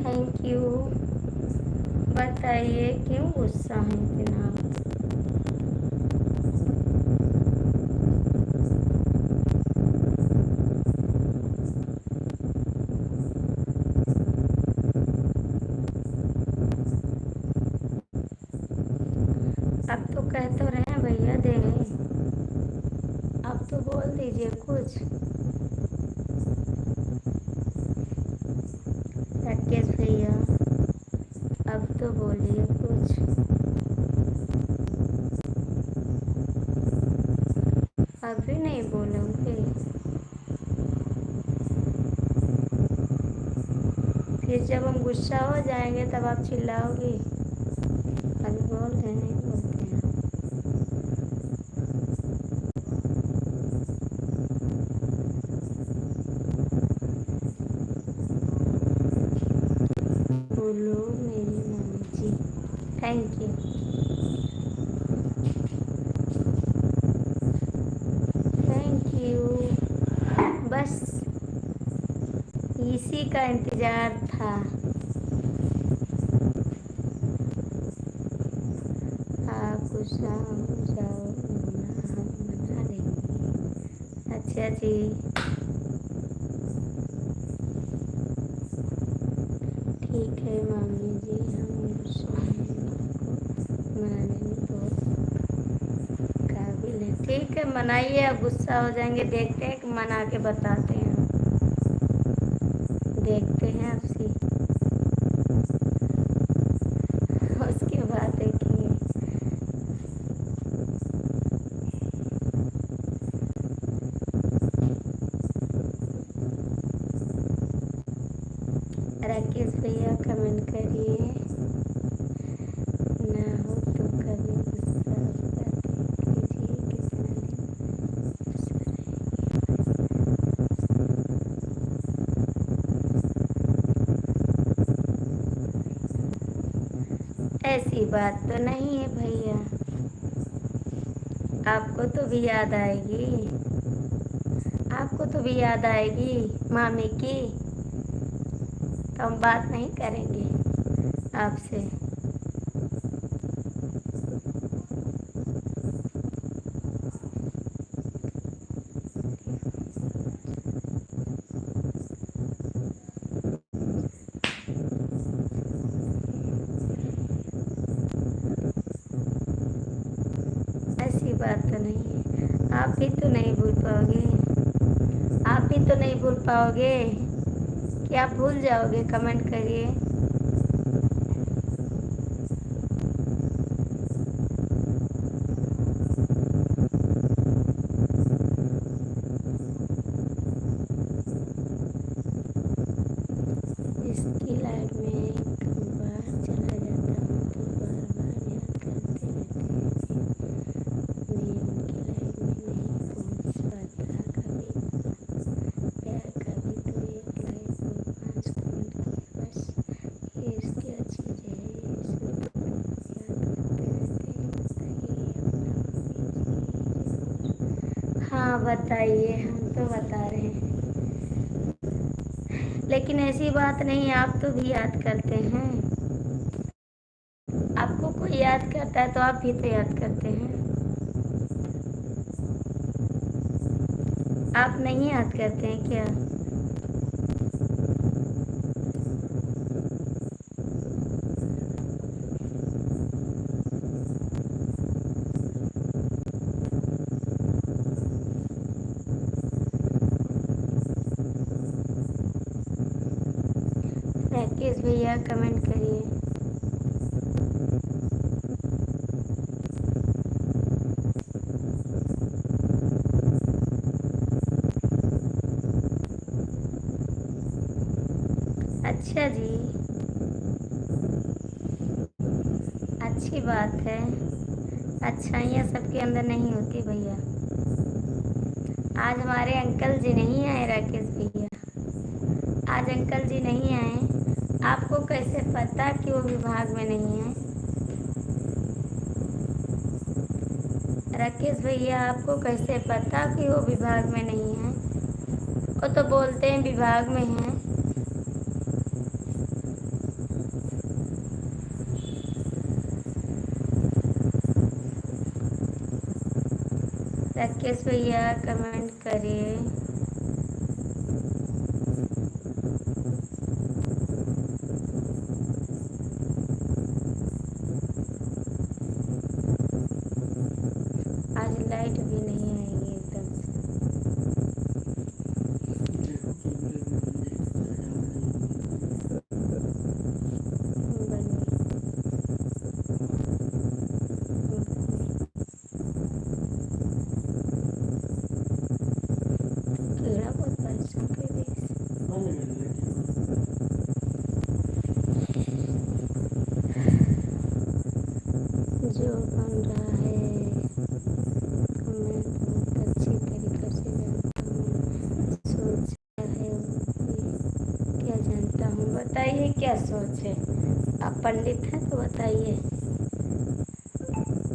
Thank you. बताइए क्यों गुस्सा है इतना? अब तो कह तो रहे हैं भैया देंगे। अब तो बोल दीजिए कुछ। राकेश भैया अब तो बोलिए कुछ। अभी नहीं बोलोगे? फिर जब हम गुस्सा हो जाएंगे तब आप चिल्लाओगी। अभी बोल रहे नहीं बोलते हैं। बोलो मेरी mummy ji. Thank you. Thank you. बस इसी का इंतज़ार था। आप गुस्सा हो जाओ ना, हम मना लेंगे। अच्छा जी। ठीक है मामी जी, हम गुस्सा मनाने में बहुत काबिल हैं। ठीक है मनाइए। अब गुस्सा हो जाएंगे, देखते हैं कि मना के बताते हैं। देखते हैं आपसे, उसके बाद देखेंगे। राकेश भैया कमेंट करिए। ना हो तो कभी गुस्सा बातें कीजिए। ऐसी बात तो नहीं है भैया, आपको तो भी याद आएगी। आपको तो भी याद आएगी मामी की, तो हम बात नहीं करेंगे आपसे। ऐसी बात तो नहीं है, आप भी तो नहीं भूल पाओगे। आप भी तो नहीं भूल पाओगे कि आप भूल जाओगे? कमेंट करिए। इसकी लाइट में एक बार चला जाता हूँ तो बार बार याद करते रहते हैं। मैं उनकी लाइफ में नहीं पहुँच पाता। कभी प्यार, कभी तो एक लाइफ में 5 कमेंट किए बस। ये इसकी चीज़ है, ये सब तो याद करते रहते हैं। बताइए अपना। हाँ बताइए, हम तो बता रहे हैं। लेकिन ऐसी बात नहीं, आप तो भी याद करते हैं। आपको कोई याद करता है तो आप भी तो याद करते हैं। आप नहीं याद करते हैं क्या? राकेश भैया कमेंट करिए। अच्छा जी, अच्छी बात है। अच्छाइयाँ सबके अंदर नहीं होती भैया। आज हमारे अंकल जी नहीं आए राकेश भैया, आज अंकल जी नहीं आए। आपको कैसे पता कि वो विभाग में नहीं है? राकेश भैया आपको कैसे पता कि वो विभाग में नहीं है? वो तो बोलते हैं विभाग में हैं। राकेश भैया कमेंट करिए। आज लाइट भी नहीं आएगी एकदम से। कीड़ा बहुत परेशान कर रही है। जो बन रहा है मैं बहुत अच्छी तरीके से जानता हूँ। सोच क्या है क्या जानता हूँ? बताइए क्या सोच है? आप पंडित हैं तो बताइए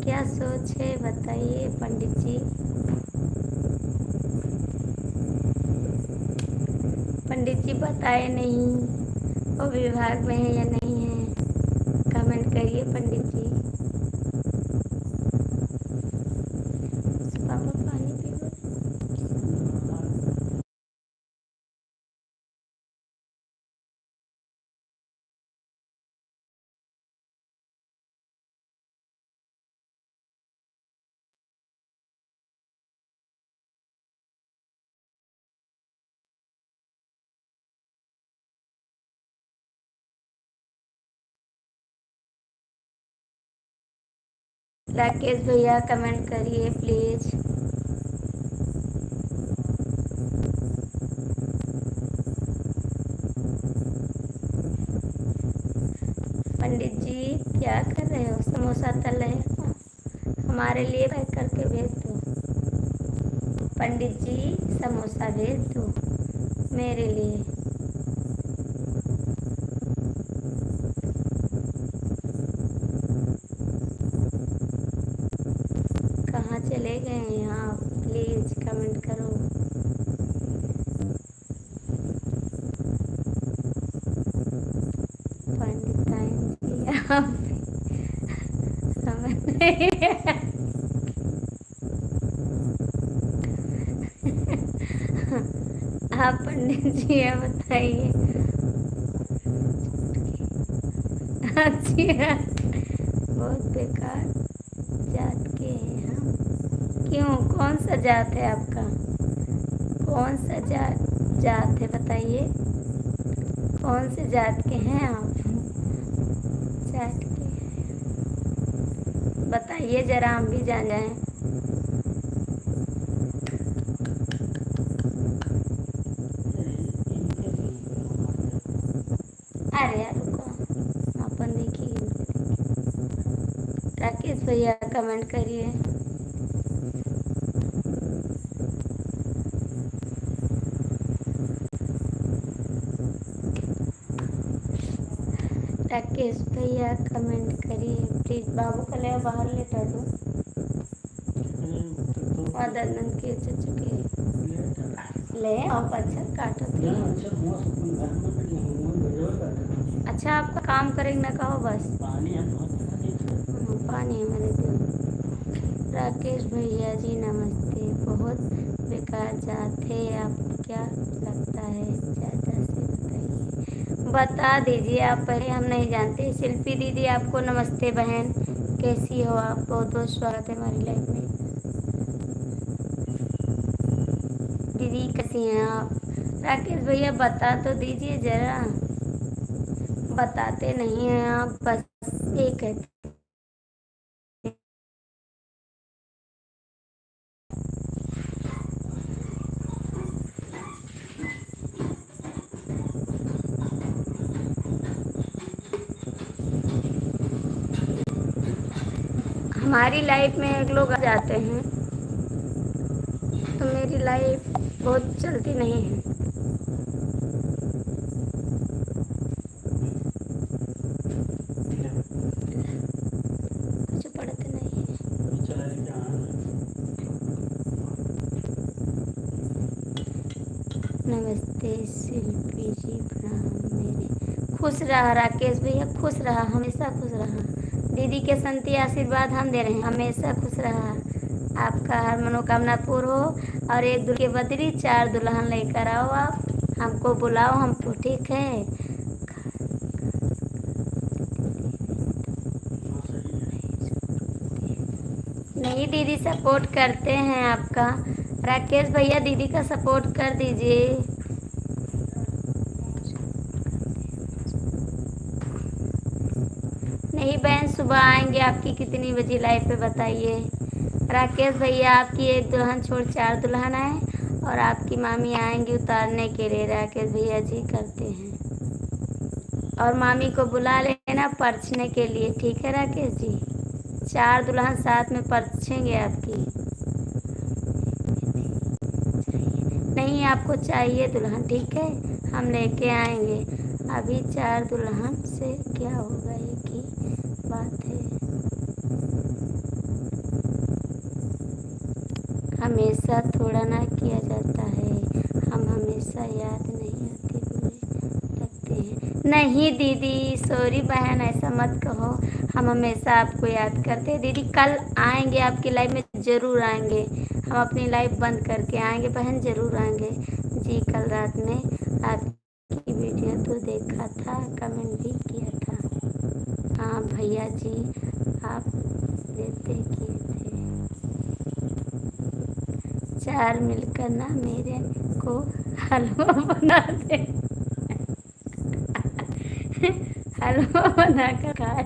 क्या सोच है, बताइए पंडित जी। पंडित जी बताए नहीं वो विभाग में है या नहीं है, कमेंट करिए पंडित जी। पापा पानी पियो। राकेश भैया कमेंट करिए प्लीज। पंडित जी क्या कर रहे हो? समोसा तल रहे हो? हमारे लिए पैक करके भेज दो। पंडित जी समोसा भेज दो मेरे लिए। कहाँ चले गए हैं आप? प्लीज कमेंट करो। पंडिताइन जी आप समझ नहीं आप पंडित जी ये बताइए। अच्छी बात। बहुत बेकार जात के हैं हम। क्यों, कौन सा जात है आपका? कौन सा जात है बताइए? कौन से जात के हैं आप? जात के बताइए जरा, हम भी जान जाएं। अरे यार रुको, अपन देखिए। राकेश भैया कमेंट करिए। राकेश भैया कमेंट करिए प्लीज। बाबू को ले बाहर लेटा दो। और दंदन के चुके ले आप अच्छा काटो। अच्छा आपका काम करेंगे ना, कहो बस। पानी हमारे दो। राकेश भैया जी नमस्ते। बहुत बेकार जाते आप, क्या लगता है ज़्यादा से बताइए। बता दीजिए आप पहले, हम नहीं जानते। शिल्पी दीदी आपको नमस्ते बहन, कैसी हो आप? बहुत बहुत स्वागत है हमारी लाइफ में। दीदी कैसी हैं आप? राकेश भैया बता तो दीजिए ज़रा, बताते नहीं हैं आप, बस ये कहते। हमारी लाइफ में एक लोग आ जाते हैं तो मेरी लाइफ बहुत चलती नहीं है। कुछ पढ़ते नहीं है। नमस्ते शिल्पी जी, प्रणाम मेरे। खुश रहा राकेश भैया, खुश रहा, हमेशा खुश रहा। दीदी के संती आशीर्वाद हम दे रहे हैं, हमेशा खुश रहा। आपका हर मनोकामना पूर्ण हो और एक दुल्हे बदली 4 दुल्हन लेकर आओ। आप हमको बुलाओ, हमको ठीक है। नहीं दीदी, सपोर्ट करते हैं आपका। राकेश भैया दीदी का सपोर्ट कर दीजिए। नहीं बहन, सुबह आएंगे। आपकी कितनी बजे लाइफ पे बताइए। राकेश भैया आपकी एक दुल्हन छोड़ 4 दुल्हन आए और आपकी मामी आएंगी उतारने के लिए। राकेश भैया जी करते हैं, और मामी को बुला लेना परछने के लिए, ठीक है राकेश जी? 4 दुल्हन साथ में परछेंगे आपकी। नहीं आपको चाहिए दुल्हन, ठीक है, हम लेके आएंगे। अभी 4 दुल्हन से क्या होगा, एक ही बात है। हमेशा थोड़ा ना किया जाता है, हम हमेशा याद नहीं आती, बुरे लगते हैं। नहीं दीदी, सॉरी बहन, ऐसा मत कहो, हम हमेशा आपको याद करते हैं। दीदी कल आएंगे आपकी लाइफ में, ज़रूर आएंगे। हम अपनी लाइफ बंद करके आएंगे बहन, ज़रूर आएंगे जी। कल रात में आपकी वीडियो तो देखा था, कमेंट भी किया था। हाँ भैया जी, आप देते किए थे। 4 मिलकर ना मेरे को हलवा बना दे, हलवा बना कर खाए।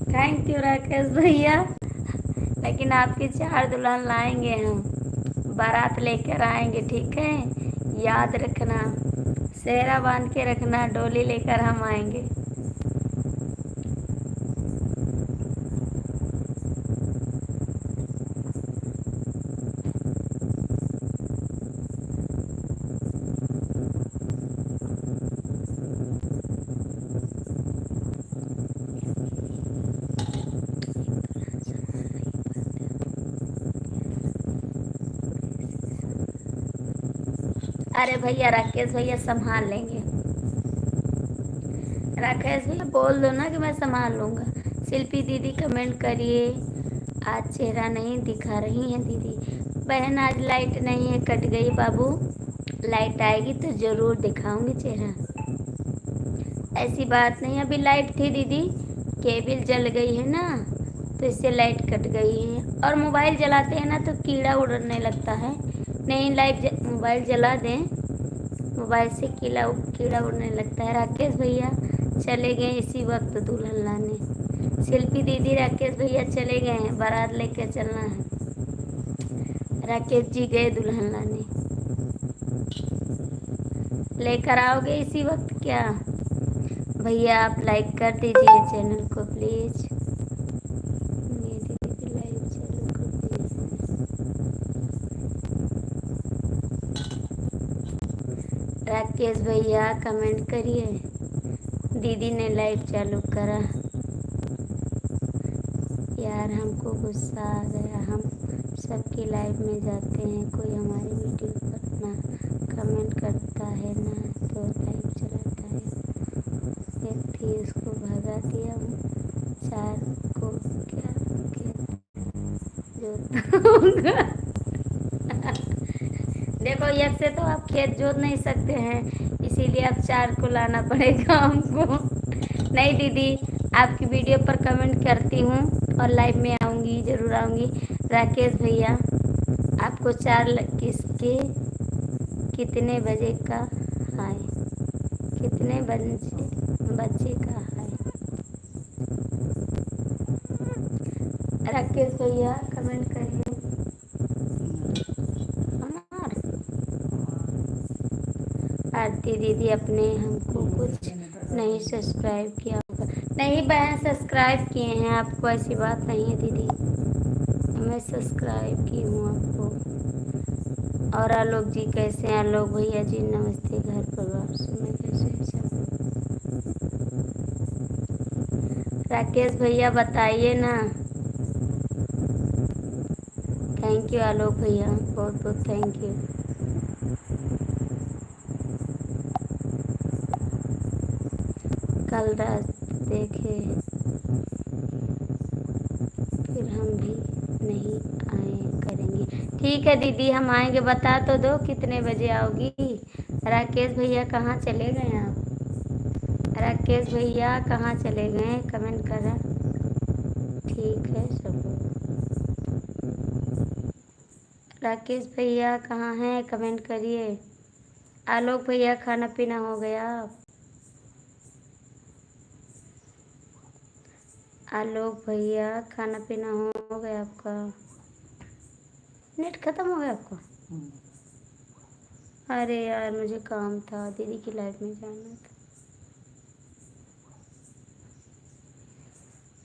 थैंक यू राकेश भैया, लेकिन आपकी 4 दुल्हन लाएंगे हम, बारात लेकर आएंगे, ठीक है? याद रखना, सेहरा बांध के रखना, डोली लेकर हम आएंगे। अरे भैया राकेश भैया संभाल लेंगे। राकेश भैया बोल दो ना कि मैं संभाल लूँगा। शिल्पी दीदी कमेंट करिए, आज चेहरा नहीं दिखा रही हैं दीदी। बहन आज लाइट नहीं है, कट गई बाबू, लाइट आएगी तो ज़रूर दिखाऊंगी चेहरा। ऐसी बात नहीं, अभी लाइट थी दीदी, केबल जल गई है ना, तो इससे लाइट कट गई है। और मोबाइल जलाते हैं ना तो कीड़ा उड़ने लगता है। नहीं मोबाइल जला दें, मोबाइल से कीड़ा उड़ने लगता है। राकेश भैया चले गए इसी वक्त दुल्हन लाने। शिल्पी दीदी राकेश भैया चले गए हैं, बारात लेकर चलना है। राकेश जी गए दुल्हन लाने, लेकर आओगे इसी वक्त क्या? भैया आप लाइक कर दीजिए चैनल को प्लीज़। मेरी भी लाइव चालू कर दीजिए। राकेश भैया कमेंट करिए, दीदी ने लाइव चालू करा। यार हमको गुस्सा आ गया, हम सबकी लाइव में जाते हैं, कोई हमारी वीडियो पर ना कमेंट करता है ना तो लाइव चलाता है। एक थी उसको भगा दिया, 4 को क्या जोता होगा। देखो, एक से तो आप खेत जोत नहीं सकते हैं, इसीलिए अब 4 को लाना पड़ेगा हमको। नहीं दीदी, आपकी वीडियो पर कमेंट करती हूँ और लाइव में आऊँगी, ज़रूर आऊँगी। राकेश भैया, आपको 4 किसके कितने बजे का हाय, कितने बच्चे का हाय। राकेश भैया कमेंट करिए। हमार आरती दीदी अपने हमको कुछ नहीं सब्सक्राइब किया होगा। नहीं बहन, सब्सक्राइब किए हैं आपको, ऐसी बात नहीं है दीदी, मैं सब्सक्राइब की हूँ आपको। और आलोक जी कैसे हैं? आलोक भैया जी नमस्ते। घर परिवार में कैसे हैं सब? राकेश भैया बताइए ना। थैंक यू आलोक भैया, बहुत बहुत थैंक यू। कल रात देखे फिर हम भी नहीं आए करेंगे। ठीक है दीदी, हम आएंगे। बता तो दो कितने बजे आओगी। राकेश भैया कहाँ चले गए आप? राकेश भैया कहाँ चले गए? कमेंट करा। ठीक है सब लोग। राकेश भैया कहाँ हैं? कमेंट करिए। आलोक भैया खाना पीना हो गया? आलोक भैया खाना पीना हो गया आपका? नेट खत्म हो गया आपका? अरे यार, मुझे काम था, दीदी की लाइफ में जाना था।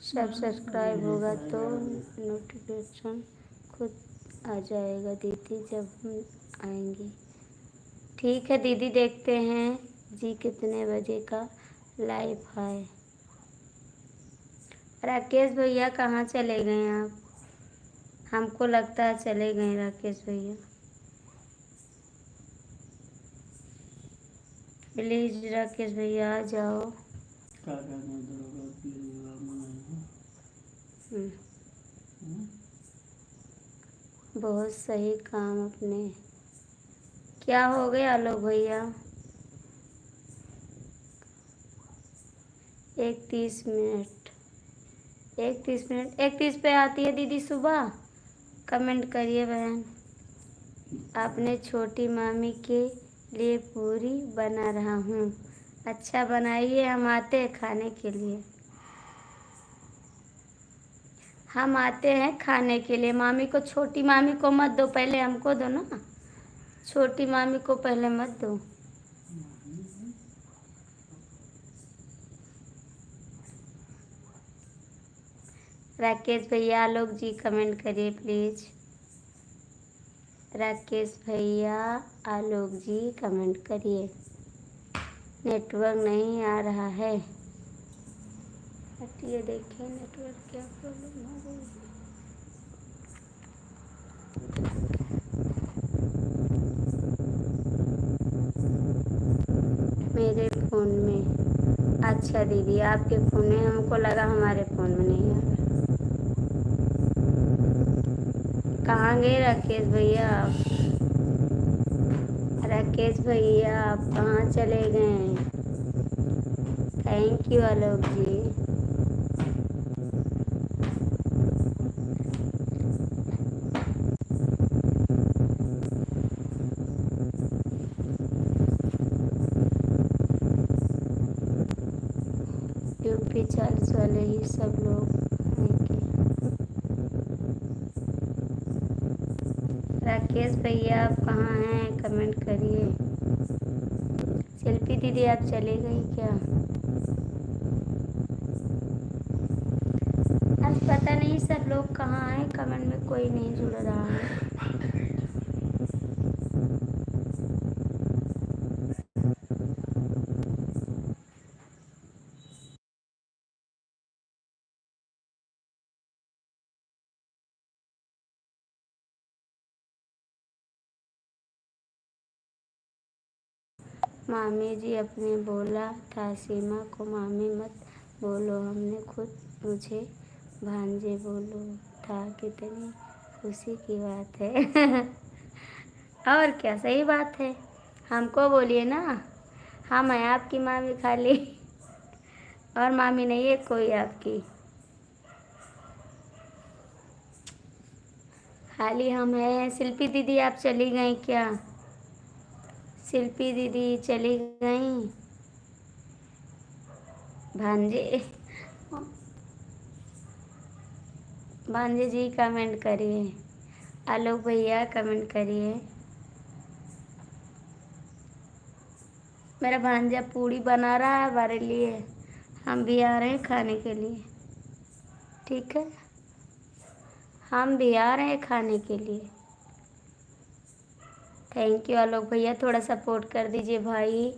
सब सब्सक्राइब होगा तो नोटिफिकेशन खुद आ जाएगा दीदी जब हम आएंगे। ठीक है दीदी, देखते हैं जी कितने बजे का लाइव है। राकेश भैया कहाँ चले गए आप? हमको लगता है चले गए राकेश भैया। प्लीज राकेश भैया आ जाओ। बहुत सही काम अपने। क्या हो गया आलोक भैया? 31 मिनट, 31 मिनट, 31 पे आती है दीदी सुबह। कमेंट करिए बहन। आपने छोटी मामी के लिए पूरी बना रहा हूँ। अच्छा बनाइए, हम आते हैं खाने के लिए। हम आते हैं खाने के लिए। मामी को, छोटी मामी को मत दो, पहले हमको दो ना। छोटी मामी को पहले मत दो। राकेश भैया, आलोक जी कमेंट करिए प्लीज। राकेश भैया, आलोक जी कमेंट करिए। नेटवर्क नहीं आ रहा है। हटिए, देखिए नेटवर्क क्या प्रॉब्लम हो गई। मेरे फ़ोन में। अच्छा दीदी, आपके फ़ोन में, हमको लगा हमारे फ़ोन में नहीं आ रहा। कहाँ गए राकेश भैया आप? राकेश भैया आप कहाँ चले गए? Thank you Alok ji. यूपी 40 वाले ही सब लोग हैं क्या? राकेश भैया आप कहाँ हैं? कमेंट करिए। शिल्पी दीदी आप चली गई क्या? आज पता नहीं सब लोग कहाँ हैं, कमेंट में कोई नहीं जुड़ रहा है। मामी जी अपने बोला था सीमा को मामी मत बोलो, हमने खुद मुझे भांजे बोलो था। कितनी खुशी की बात है। और क्या, सही बात है। हमको बोलिए ना, हम हैं आपकी मामी खाली, और मामी नहीं है कोई आपकी, खाली हम हैं। शिल्पी दीदी आप चली गई क्या? शिल्पी दीदी चली गई। भांजे, भांजे जी कमेंट करिए, आलोक भैया कमेंट करिए। मेरा भांजा पूड़ी बना रहा है हमारे लिए, हम भी आ रहे हैं खाने के लिए। ठीक है, हम भी आ रहे हैं खाने के लिए। थैंक यू आलोक भैया, थोड़ा सपोर्ट कर दीजिए भाई।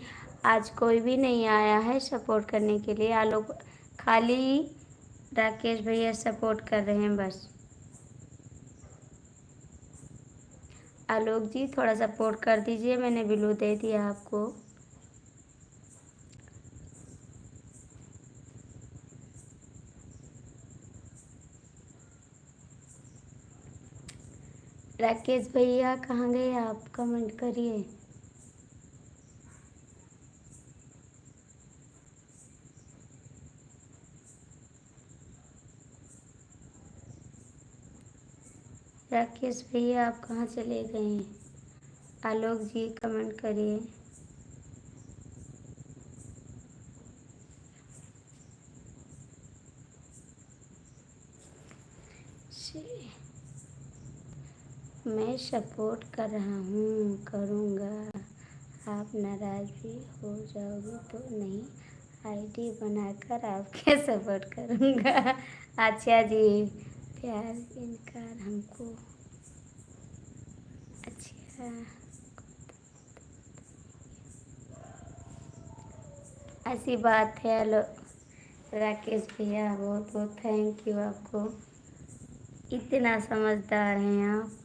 आज कोई भी नहीं आया है सपोर्ट करने के लिए। आलोक खाली राकेश भैया सपोर्ट कर रहे हैं बस। आलोक जी थोड़ा सपोर्ट कर दीजिए, मैंने बिल्लू दे दिया आपको। राकेश भैया कहाँ गए आप, कमेंट करिए। राकेश भैया आप कहाँ चले गए? आलोक जी कमेंट करिए। मैं सपोर्ट कर रहा हूँ, करूँगा। आप नाराज़ भी हो जाओगे तो नहीं, आईडी बनाकर आपके सपोर्ट करूँगा। अच्छा जी, प्यार इनकार हमको। अच्छा, ऐसी बात है। हेलो राकेश भैया, बहुत बहुत थैंक यू आपको, इतना समझदार हैं आप।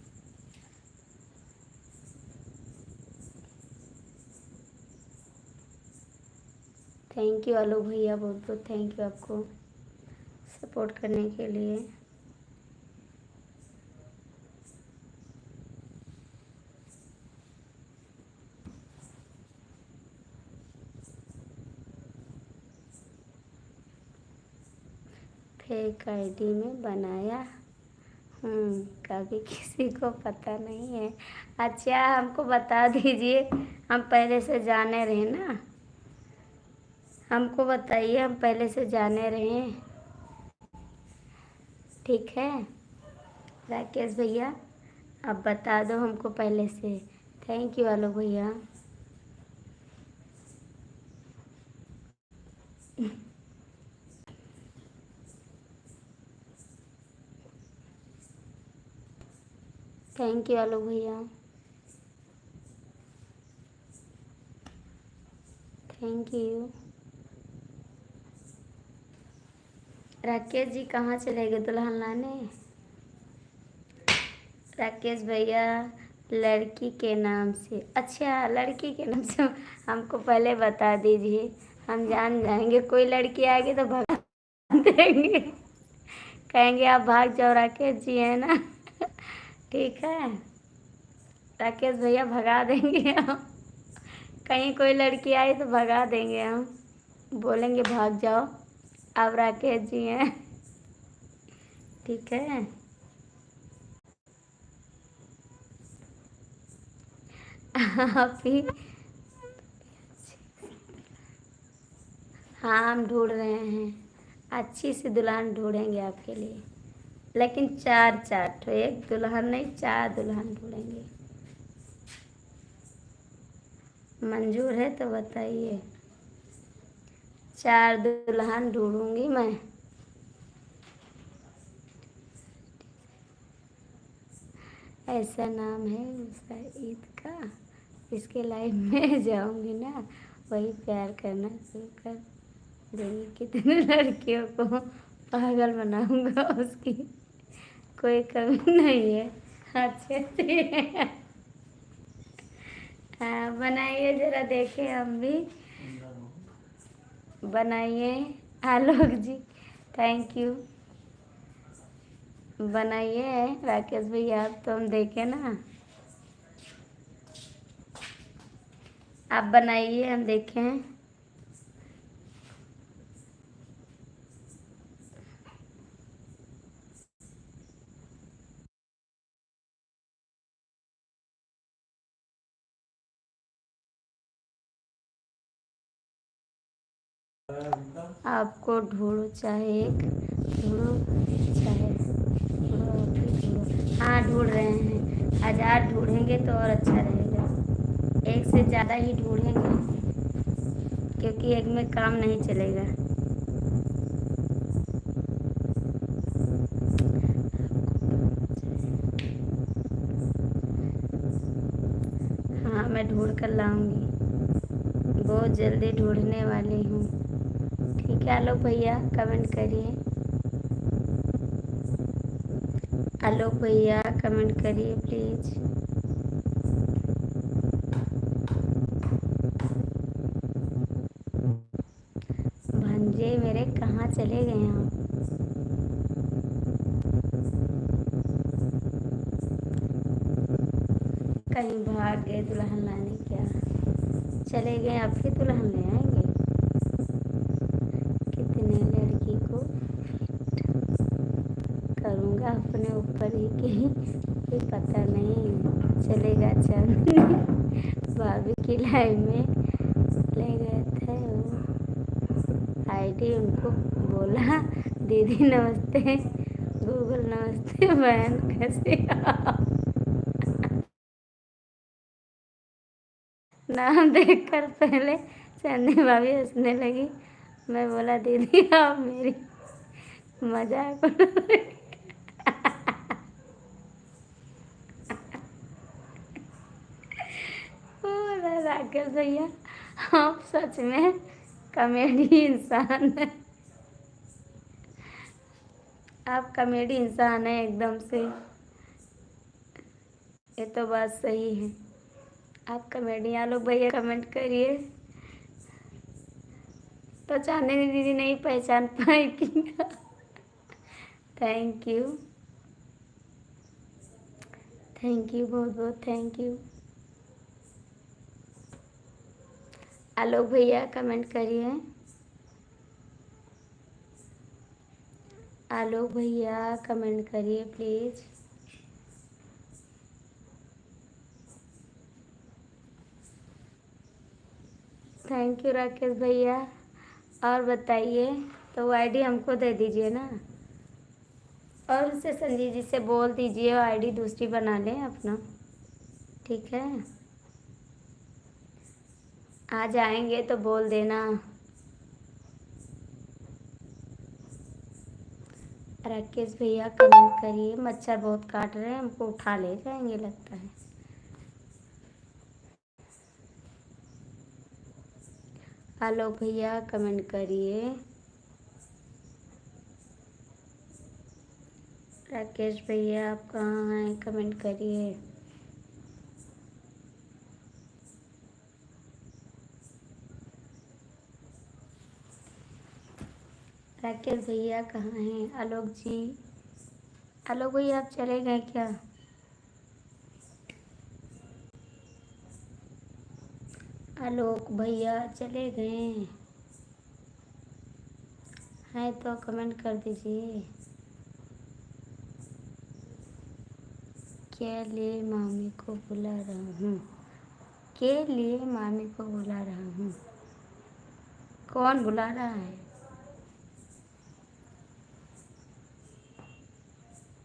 थैंक यू आलोक भैया, बहुत बहुत थैंक यू आपको सपोर्ट करने के लिए। फेक आईडी में बनाया हूँ, कभी किसी को पता नहीं है। अच्छा हमको बता दीजिए, हम पहले से जाने रहे ना, हमको बताइए, हम पहले से जाने रहे। ठीक है राकेश भैया, अब बता दो हमको पहले से। थैंक यू आलोक भैया। थैंक यू आलोक भैया, थैंक यू। राकेश जी कहाँ चले गए दुल्हन लाने? राकेश भैया लड़की के नाम से, अच्छा लड़की के नाम से हमको पहले बता दीजिए, हम जान जाएंगे। कोई लड़की आएगी तो भगा देंगे, कहेंगे आप भाग जाओ, राकेश जी है ना। ठीक है राकेश भैया, भगा देंगे हम। कहीं कोई लड़की आई तो भगा देंगे हम, बोलेंगे भाग जाओ, आप राकेश जी हैं। ठीक है, आप ही। हाँ हम ढूंढ रहे हैं, अच्छी सी दुल्हन ढूंढेंगे आपके लिए, लेकिन चार चार तो, एक दुल्हन नहीं, चार दुल्हन ढूंढेंगे। मंजूर है तो बताइए, चार दुल्हन ढूंढूंगी मैं। ऐसा नाम है उसका ईद का, इसके लाइफ में जाऊंगी ना, वही प्यार करना शुरू कर देंगे। कितने लड़कियों को पागल बनाऊंगा, उसकी कोई कमी नहीं है। अच्छे से हाँ बनाइए, जरा देखें हम भी, बनाइए आलोक जी, थैंक यू। बनाइए राकेश भैया, आप तो हम देखें ना। आप बनाइए, हम देखें। आपको ढूंढो चाहे एक, ढूंढो चाहे ढूंढो, आप ही ढूंढो। हाँ, ढूंढ रहे हैं। 1000 ढूंढेंगे तो और अच्छा रहेगा। एक से ज़्यादा ही ढूंढेंगे, क्योंकि एक में काम नहीं चलेगा। हाँ, मैं ढूंढ कर लाऊंगी, बहुत जल्दी ढूंढने वाली हूँ। ठीक है, आलोक भैया कमेंट करिए। आलोक भैया कमेंट करिए प्लीज़। भांजे मेरे कहाँ चले गए आप? कहीं भाग गए दुल्हन लाने क्या? चले गए, अब फिर दुल्हन ले आएंगे। कितने लड़की को करूँगा अपने ऊपर ही कि कोई पता नहीं चलेगा। चांदनी भाभी की लाइफ में ले गए थे वो। आईडी उनको बोला, दीदी नमस्ते, गूगल नमस्ते, बहन कैसे आप? नाम देखकर पहले चांदनी भाभी हंसने लगी। मैं बोला, दीदी आप मेरी मजाक उड़ा रही। बोला, राकेश भैया आप सच में कॉमेडी इंसान है। आप कॉमेडी इंसान है एकदम से। ये तो बात सही है। आप कॉमेडियन लोग भैया कमेंट करिए, तो चांदनी दीदी नहीं पहचान पाएगी। थैंक यू, थैंक यू, बहुत बहुत थैंक यू। आलोक भैया कमेंट करिए। आलोक भैया कमेंट करिए प्लीज़। थैंक यू राकेश भैया। और बताइए, तो वो आईडी हमको दे दीजिए ना, और उससे संजीव जी से बोल दीजिए आईडी दूसरी बना लें अपना। ठीक है, आ जाएंगे तो बोल देना। राकेश भैया कमेंट करिए। मच्छर बहुत काट रहे हैं, हमको उठा ले जाएंगे लगता है। आलोक भैया कमेंट करिए। राकेश भैया आप कहाँ हैं, कमेंट करिए। राकेश भैया कहाँ हैं? आलोक जी, आलोक भैया आप चले गए क्या? आलोक भैया चले गए हैं तो कमेंट कर दीजिए। के लिए मामी को बुला रहा हूँ, के लिए मामी को बुला रहा हूँ। कौन बुला रहा है?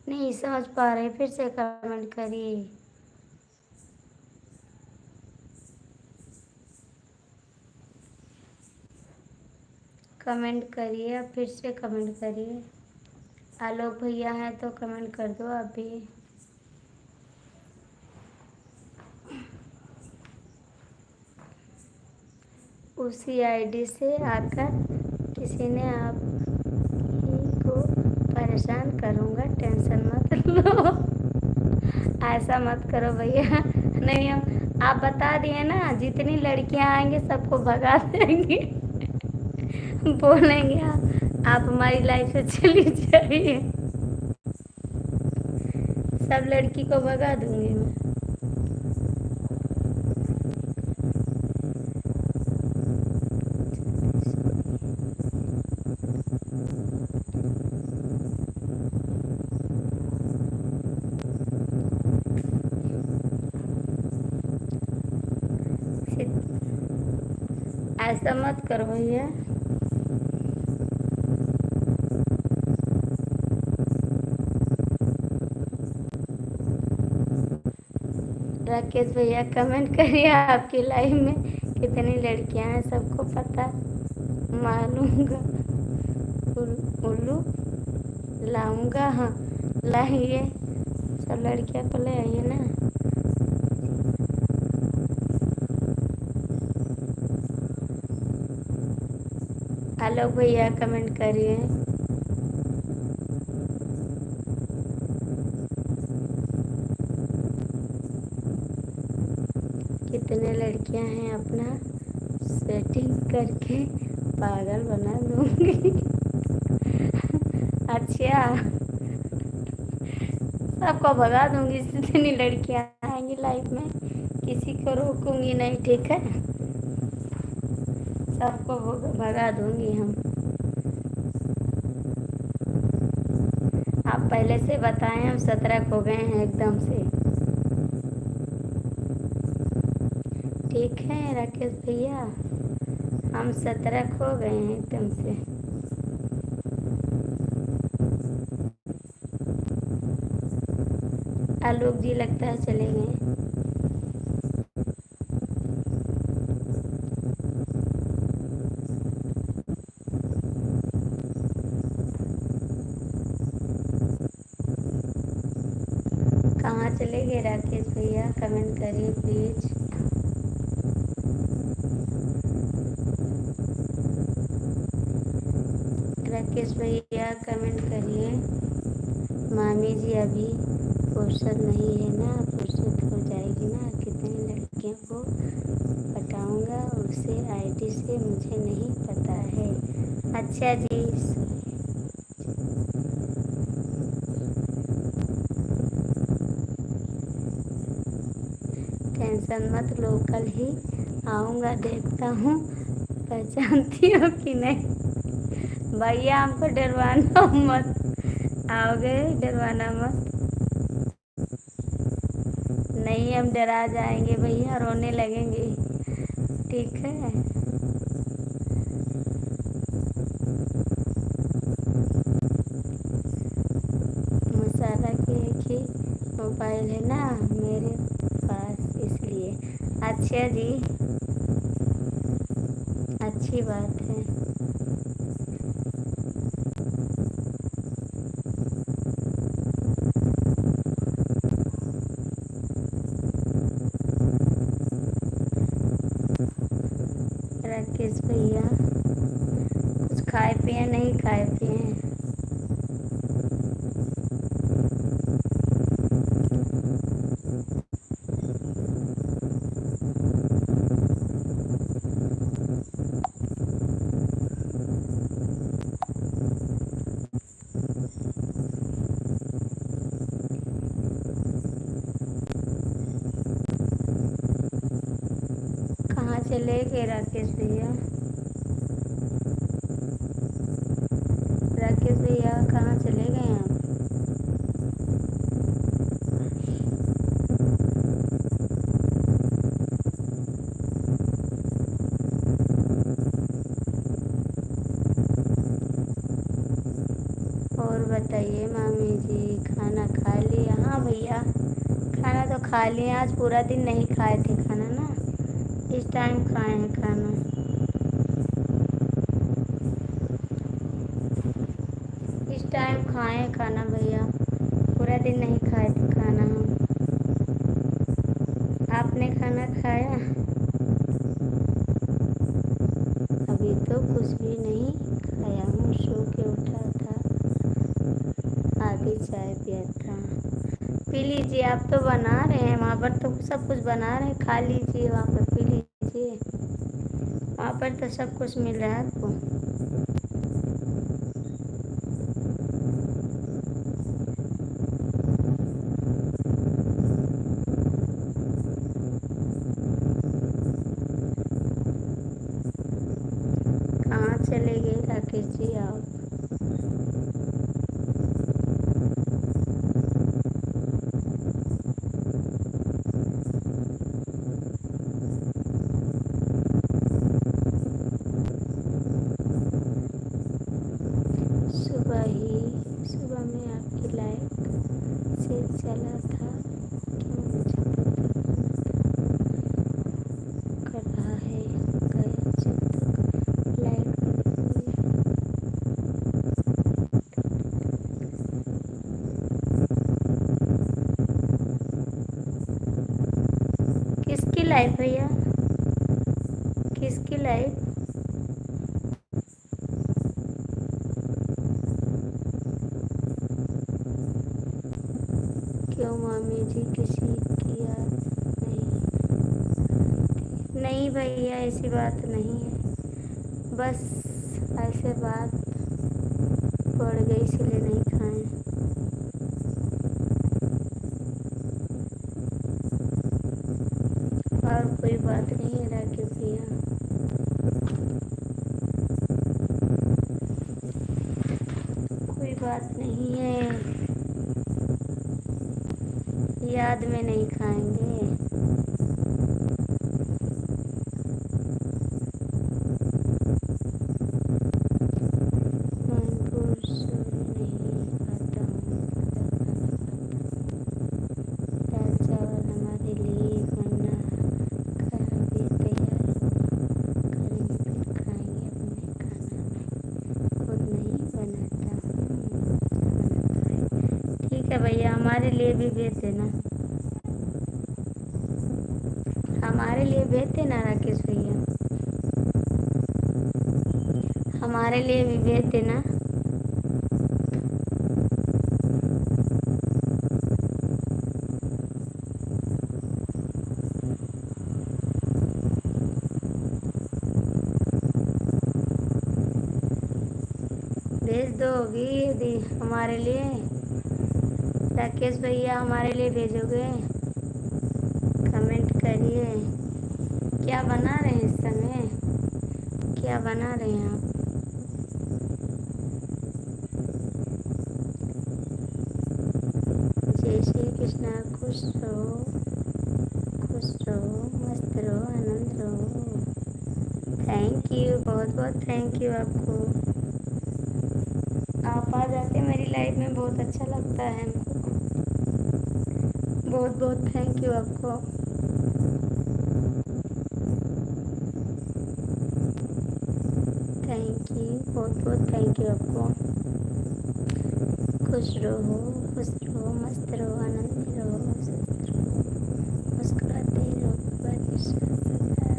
नहीं समझ पा रहे, फिर से कमेंट करिए। कमेंट करिए, अब फिर से कमेंट करिए। आलोक भैया हैं तो कमेंट कर दो अभी। उसी आईडी से आकर किसी ने आप ही को परेशान करूँगा, टेंशन मत लो। ऐसा मत करो भैया, नहीं हम आप बता दिए ना, जितनी लड़कियां आएंगे सबको भगा देंगे। बोलेंगे आप हमारी लाइफ से चली जाइए। सब लड़की को भगा दूंगी मैं। ऐसा मत करो भैया। राकेश भैया कमेंट करिए, आपकी लाइफ में कितनी लड़कियां हैं सबको पता मालूंगा। उल्लू लाऊंगा, हाँ लाइए, सब लड़कियां को ले आइए ना। आलोक भैया कमेंट करिए। कितने लड़कियां हैं अपना सेटिंग करके पागल बना दूंगी। अच्छा, सबको भगा दूंगी, जितनी लड़कियां आएंगी लाइफ में किसी को रोकूंगी नहीं, ठीक है? सबको भगा दूंगी हम। आप पहले से बताएं, हम 17 हो गए हैं एकदम से। ठीक है राकेश भैया, हम 17 हो गए हैं एकदम से। आलोक जी लगता है चले गए। कहाँ चले गए राकेश भैया, कमेंट करिए प्लीज। राकेश भैया कमेंट करिए। मामी जी अभी फुर्सत नहीं है ना, फुर्सत हो जाएगी ना, कितनी लड़कियों को पटाऊंगा उसे आईडी से, मुझे नहीं पता है। अच्छा जी, टेंशन मत लो, कल ही आऊँगा, देखता हूँ पहचानती हो कि नहीं। भैया हमको डरवाना मत, आओगे डरवाना मत। नहीं, हम डरा जाएंगे भैया, रोने लगेंगे, ठीक है? मसाला की एक ही मोबाइल है ना मेरे पास, इसलिए। अच्छा जी, अच्छी बात है। राकेश भैया कुछ खाए पिए नहीं, खाए पिए? कहाँ चले गए राकेश भैया? राकेश भैया कहाँ चले गए आप? और बताइए मामी जी, खाना खा लिया? हाँ भैया, खाना तो खा लिए, आज पूरा दिन नहीं खाए थे खाना ना, इस टाइम खाए हैं खाना। इस टाइम खाए हैं खाना भैया, पूरा दिन नहीं खाए थे खाना हम। आपने खाना खाया? अभी तो कुछ भी नहीं खाया हूँ, सो के उठा था, आधी चाय पिया था। पी लीजिए, आप तो बना रहे हैं वहाँ पर, तो सब कुछ बना रहे हैं, खा लीजिए वहाँ पर, पी लीजिए, वहाँ पर तो सब कुछ मिल रहा है आपको। कहाँ चले गए राकेश जी आप? चला था क्यों मुझे कर रहा है गया जब तक लाइट किसकी लाइफ भैया, किसकी लाइफ? क्यों मामी जी किसी की याद नहीं भैया, ऐसी बात नहीं है, बस ऐसे बात पड़ गई इसलिए नहीं खाए। और कोई बात नहीं है राकेश भैया, कोई बात नहीं है, याद में नहीं खाएंगे। मैनपुर सूर्य नहीं खाता हूँ, दाल चावल हमारे लिए बनना का भी तैयार करेंगे फिर खाएंगे, अपने खाना में खुद नहीं बनाता हूँ, बनाता है। ठीक है भैया, हमारे लिए भी भेज देना, हमारे लिए भेज देना राकेश भैया, हमारे लिए भी भेज देना। भेज दोगी यदि हमारे लिए, राकेश भैया हमारे लिए भेजोगे? कमेंट करिए। क्या बना रहे हैं इस समय, क्या बना रहे हैं आप? जय श्री कृष्णा, खुश रहो, खुश रहो, मस्त रहो, आनंद रहो। थैंक यू, बहुत बहुत थैंक यू आपको, आप आ जाते मेरी लाइफ में, बहुत अच्छा लगता है हमको, बहुत बहुत थैंक यू आपको। थैंक यू, बहुत बहुत थैंक यू आपको। खुश रहो, खुश रहो, मस्त रहो, आनंद रहो, स्वस्थ रहो, मुस्कुराते रहो, भगवान विश्वास सदा।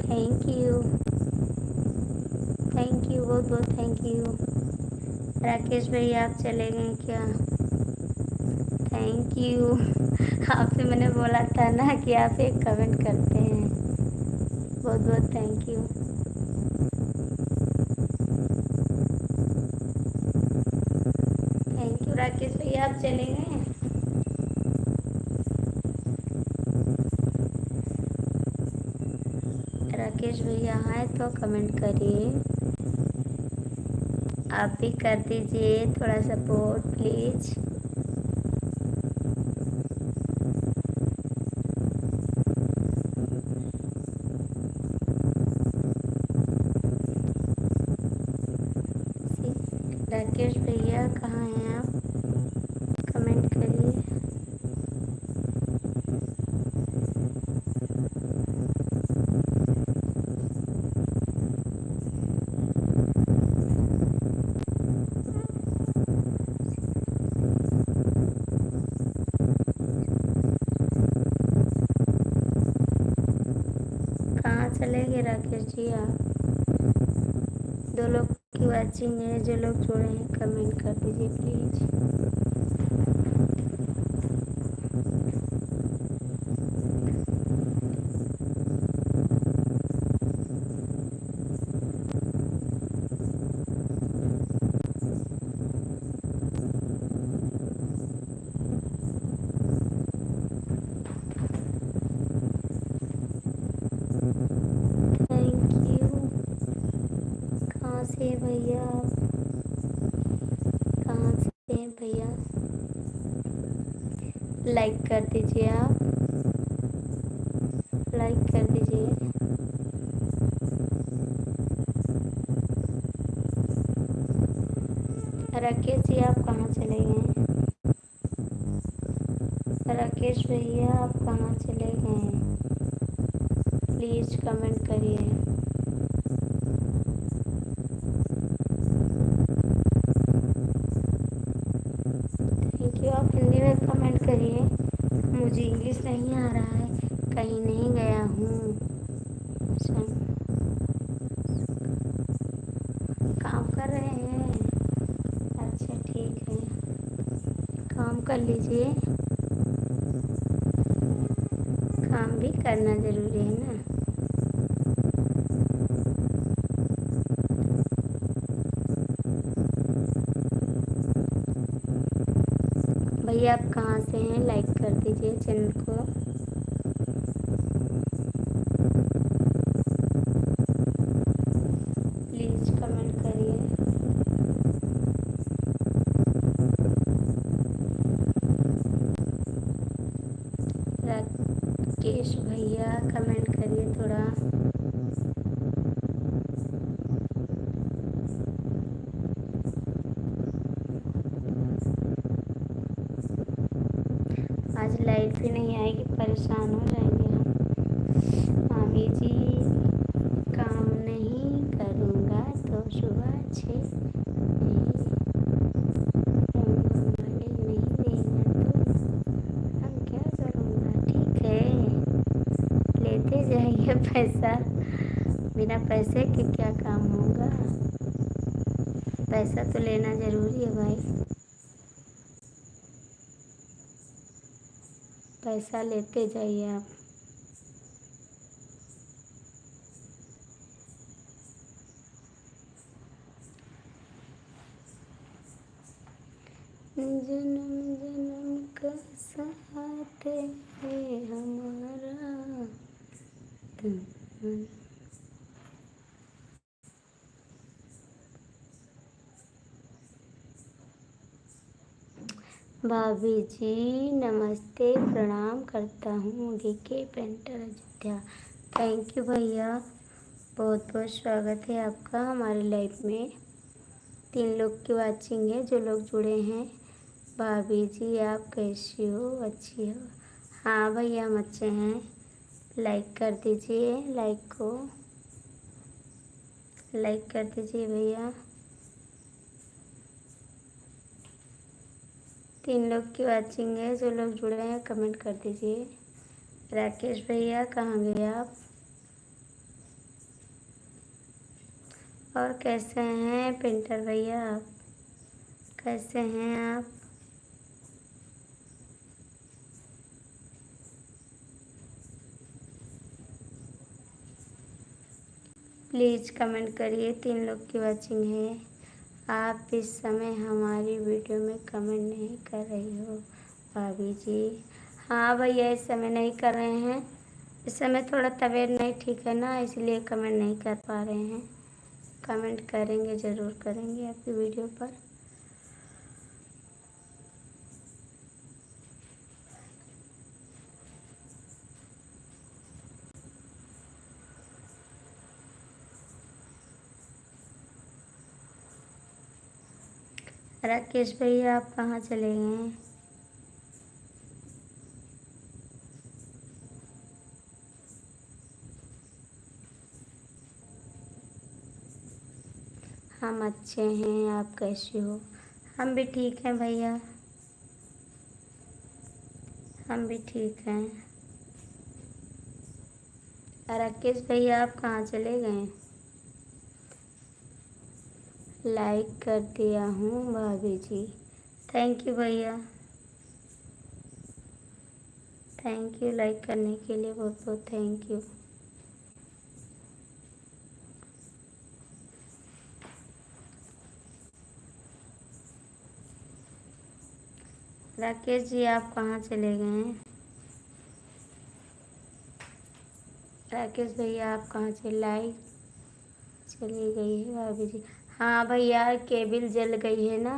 थैंक यू, थैंक यू, बहुत बहुत थैंक यू। राकेश भैया आप चले गए क्या? थैंक यू, आपसे मैंने बोला था ना कि आप एक कमेंट करते हैं, बहुत बहुत thank you. Thank you Rakesh भैया, आप चले गए? राकेश भैया आए तो कमेंट करिए, आप भी कर दीजिए थोड़ा सपोर्ट प्लीज़। राकेश भैया कहाँ हैं आप, कमेंट करिए। कहाँ चले गए राकेश जी आप? दो लोग की वाचिंग है, जो लोग जुड़े हैं कमेंट कर दीजिए प्लीज़। Thank you. कहाँ से भैया आप, कहाँ से हैं भैया? लाइक कर दीजिए, आप लाइक कर दीजिए। राकेश जी आप कहाँ चले गए? राकेश भैया आप कहाँ चले गए? प्लीज़ कमेंट करिए। Thank you. आप हिंदी में कमेंट करिए, मुझे इंग्लिश नहीं आ रहा है, कहीं नहीं गया हूँ। काम कर रहे हैं? अच्छा ठीक है, काम कर लीजिए, काम भी करना ज़रूरी है ना। भैया आप कहाँ से हैं? लाइक कर दीजिए चैनल को। प्लीज़ कमेंट करिए। राकेश भैया कमेंट करिए थोड़ा। आज लाइट भी नहीं आएगी, परेशान हो जाएंगे हम। मामी जी काम नहीं करूँगा तो सुबह 6 नहीं देगा तो हम क्या करूँगा? ठीक है, लेते जाइए पैसा, बिना पैसे के क्या काम होगा? पैसा तो लेना ज़रूरी है भाई, पैसा लेते जाइए आप। जन्म जन्म का साथ है हमारा। भाभी जी नमस्ते, प्रणाम करता हूँ। DK painter Ayodhya. Thank you भैया, बहुत बहुत स्वागत है आपका हमारी लाइफ में। 3 लोग की वाचिंग है, जो लोग जुड़े हैं। भाभी जी आप कैसी हो? अच्छी हो? हाँ भैया हम अच्छे हैं। लाइक कर दीजिए, लाइक कर दीजिए भैया। 3 लोग की वाचिंग है, जो लोग जुड़े हैं कमेंट कर दीजिए। राकेश भैया कहाँ गए आप? और कैसे हैं पेंटर भैया आप? कैसे हैं आप? प्लीज़ कमेंट करिए। 3 लोग की वाचिंग है। आप इस समय हमारी वीडियो में कमेंट नहीं कर रही हो भाभी जी। हाँ भैया इस समय नहीं कर रहे हैं, इस समय थोड़ा तबीयत नहीं ठीक है ना, इसलिए कमेंट नहीं कर पा रहे हैं। कमेंट करेंगे, ज़रूर करेंगे आपकी वीडियो पर। राकेश भैया आप कहाँ चले गए हैं? हम अच्छे हैं, आप कैसे हो? हम भी ठीक हैं भैया, हम भी ठीक हैं। राकेश भैया आप कहाँ चले गए? लाइक कर दिया हूँ भाभी जी। थैंक यू भैया, थैंक यू लाइक करने के लिए, बहुत बहुत थैंक यू। राकेश जी आप कहाँ चले गए हैं? राकेश भैया आप कहाँ से? लाइट चली गई है भाभी जी। हाँ भैया केबिल जल गई है ना,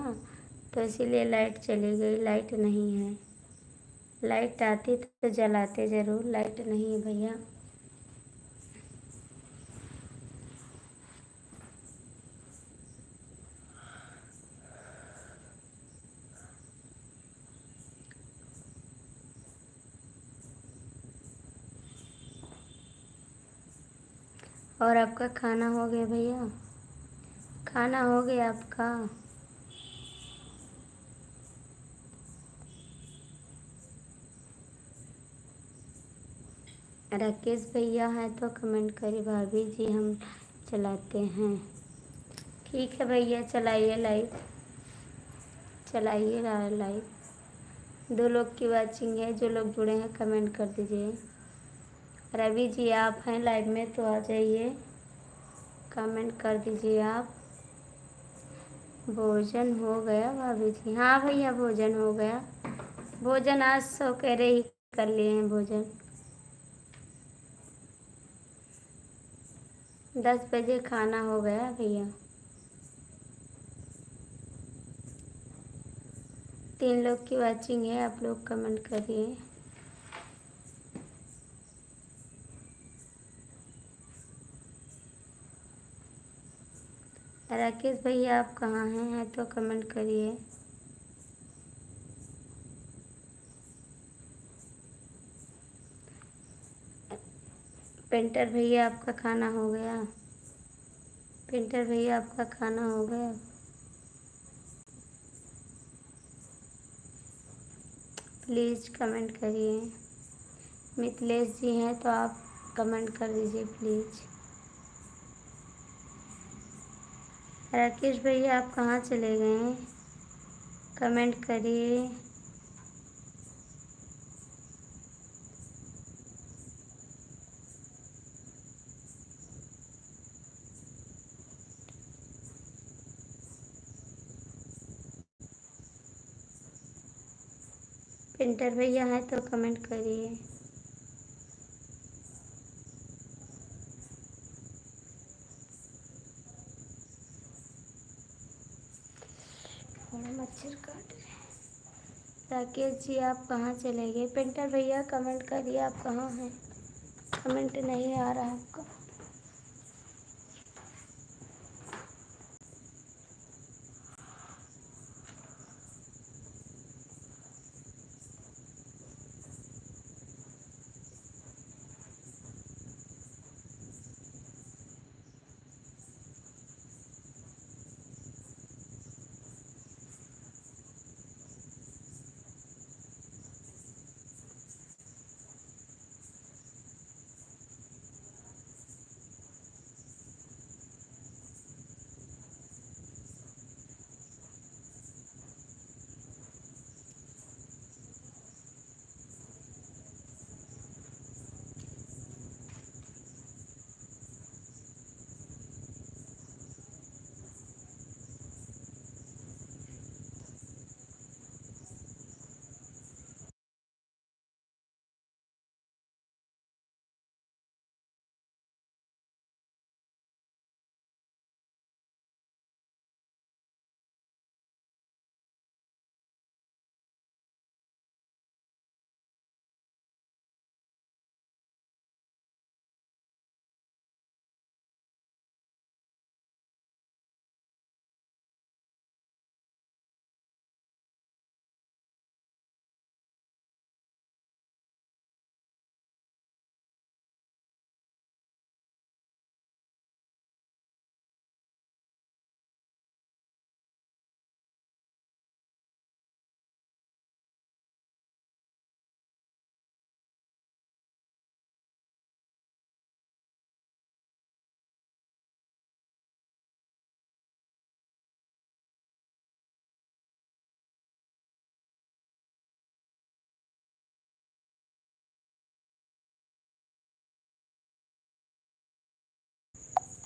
तो इसीलिए लाइट चली गई। लाइट नहीं है, लाइट आती तो जलाते ज़रूर, लाइट नहीं है भैया। और आपका खाना हो गया भैया? खाना हो गया आपका? राकेश भैया हैं तो कमेंट करिए। भाभी जी हम चलाते हैं। ठीक है भैया, चलाइए लाइव, चलाइए लाइव। 2 लोग की वाचिंग है, जो लोग जुड़े हैं कमेंट कर दीजिए। रवि जी आप हैं लाइव में तो आ जाइए, कमेंट कर दीजिए आप। भोजन हो गया भाभी जी? हाँ भैया भोजन हो गया। भोजन आज सवेरे ही कर लिए हैं भोजन। 10 बजे खाना हो गया भैया। 3 लोग की वाचिंग है, आप लोग कमेंट करिए। राकेश भैया आप कहाँ हैं तो कमेंट करिए। पेंटर भैया आपका खाना हो गया? पेंटर भैया आपका खाना हो गया? प्लीज़ कमेंट करिए। मिथिलेश जी हैं तो आप कमेंट कर दीजिए प्लीज़। राकेश भैया आप कहाँ चले गए? कमेंट करिए। पेंटर भैया हैं तो कमेंट करिए। मच्छर काट रहे हैं। राकेश जी आप कहाँ चले गए? पेंटर भैया कमेंट करिए, आप कहाँ हैं? कमेंट नहीं आ रहा आपका।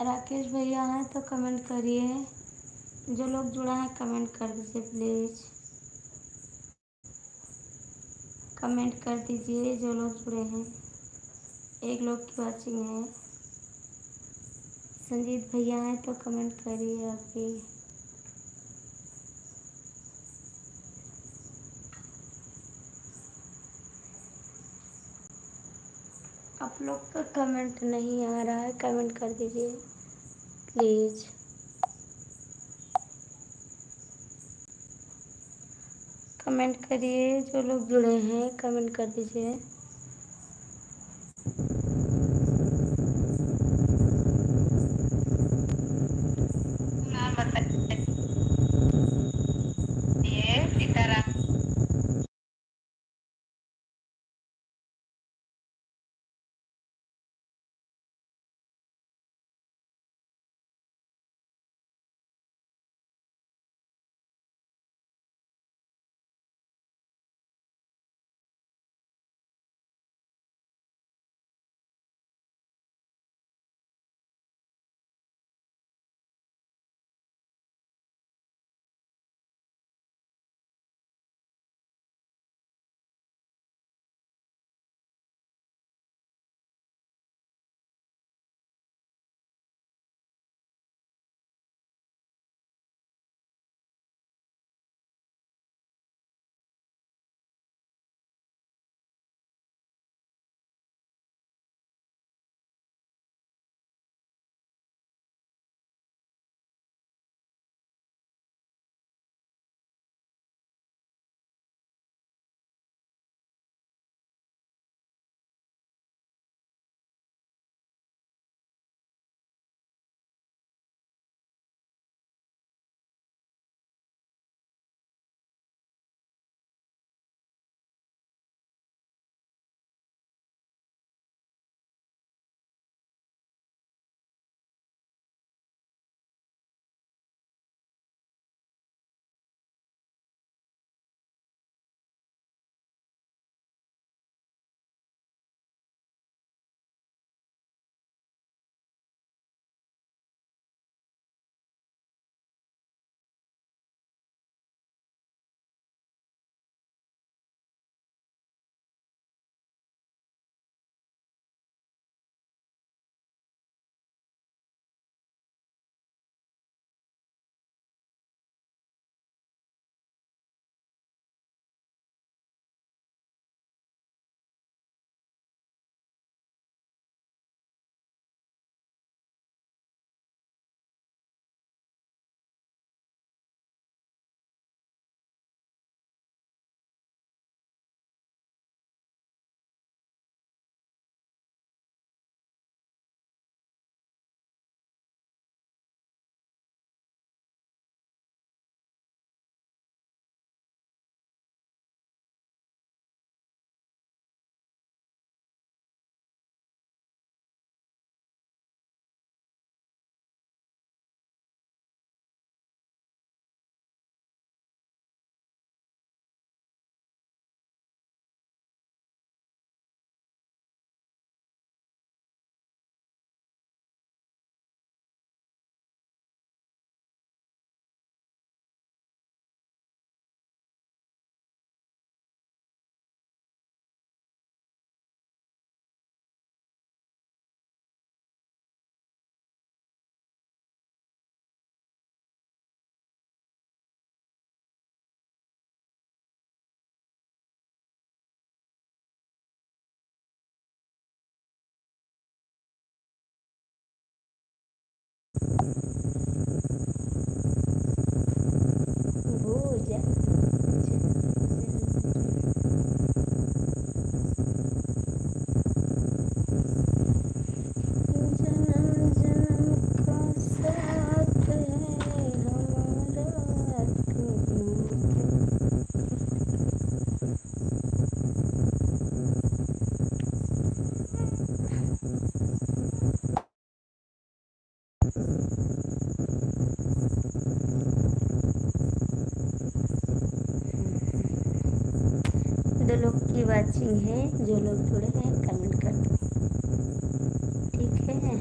राकेश भैया हैं तो कमेंट करिए। जो लोग जुड़ा है कमेंट कर दीजिए प्लीज़। कमेंट कर दीजिए जो लोग जुड़े हैं। 1 लोग की वाचिंग है। संजीत भैया हैं तो कमेंट करिए आप भी। आप लोग का कमेंट नहीं आ रहा है, कमेंट कर दीजिए प्लीज़। कमेंट करिए, जो लोग जुड़े हैं कमेंट कर दीजिए। 2 लोग की वाचिंग है, जो लोग जुड़े हैं कमेंट कर दो, ठीक है।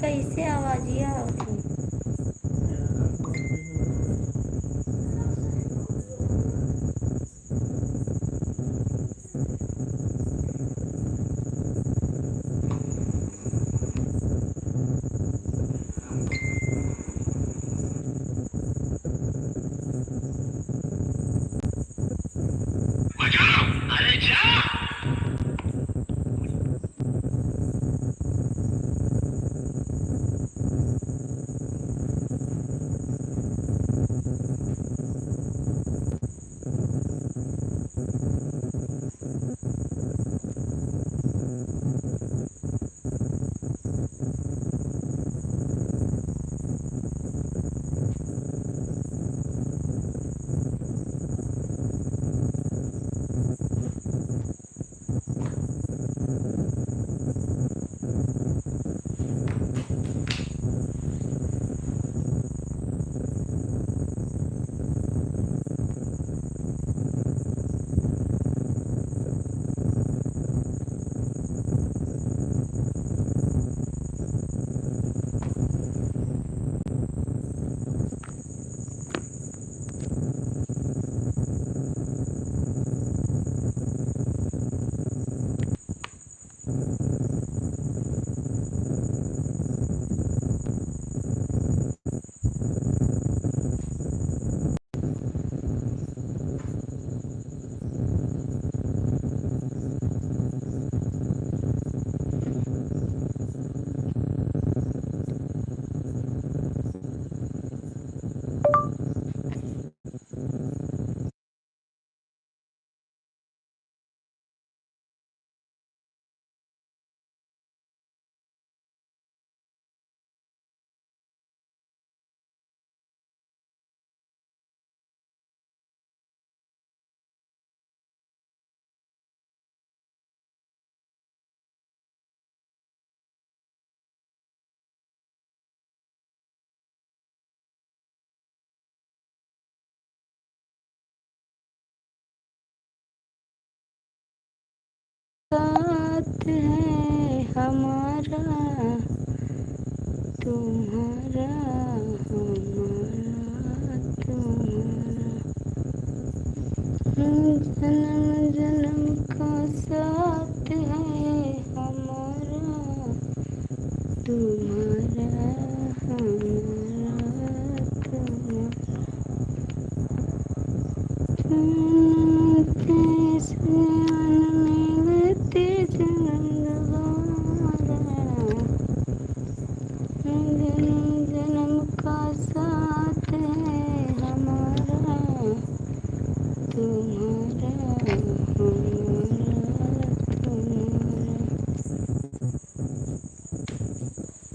कैसे आवाजिया होती साथ है हमारा तुम्हारा, हमारा तुम्हारा, जन्म जन्म का साथ है हमारा तुम्हारा,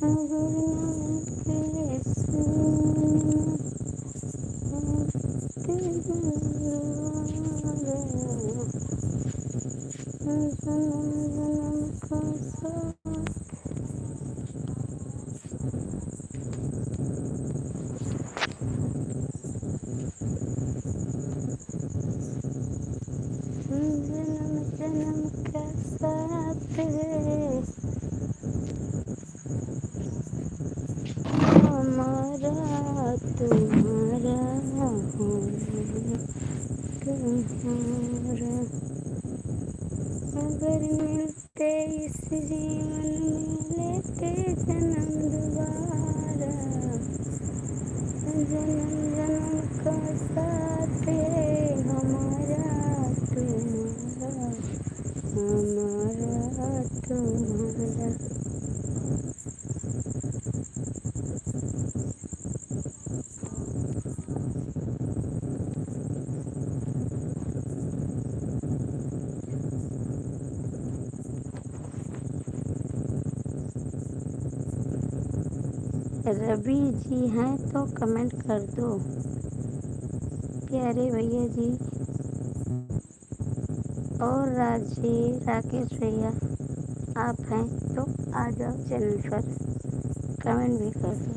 हमारा तुम्हारा, अगर मिलते इस जीवन लेते जन्म दोबारा, जन्म जन्म का साथ है हमारा तुम्हारा, हमारा तुम्हारा। रवि जी हैं तो कमेंट कर दो। प्यारे भैया जी और राकेश भैया आप हैं तो आ जाओ चैनल पर, कमेंट भी कर दो।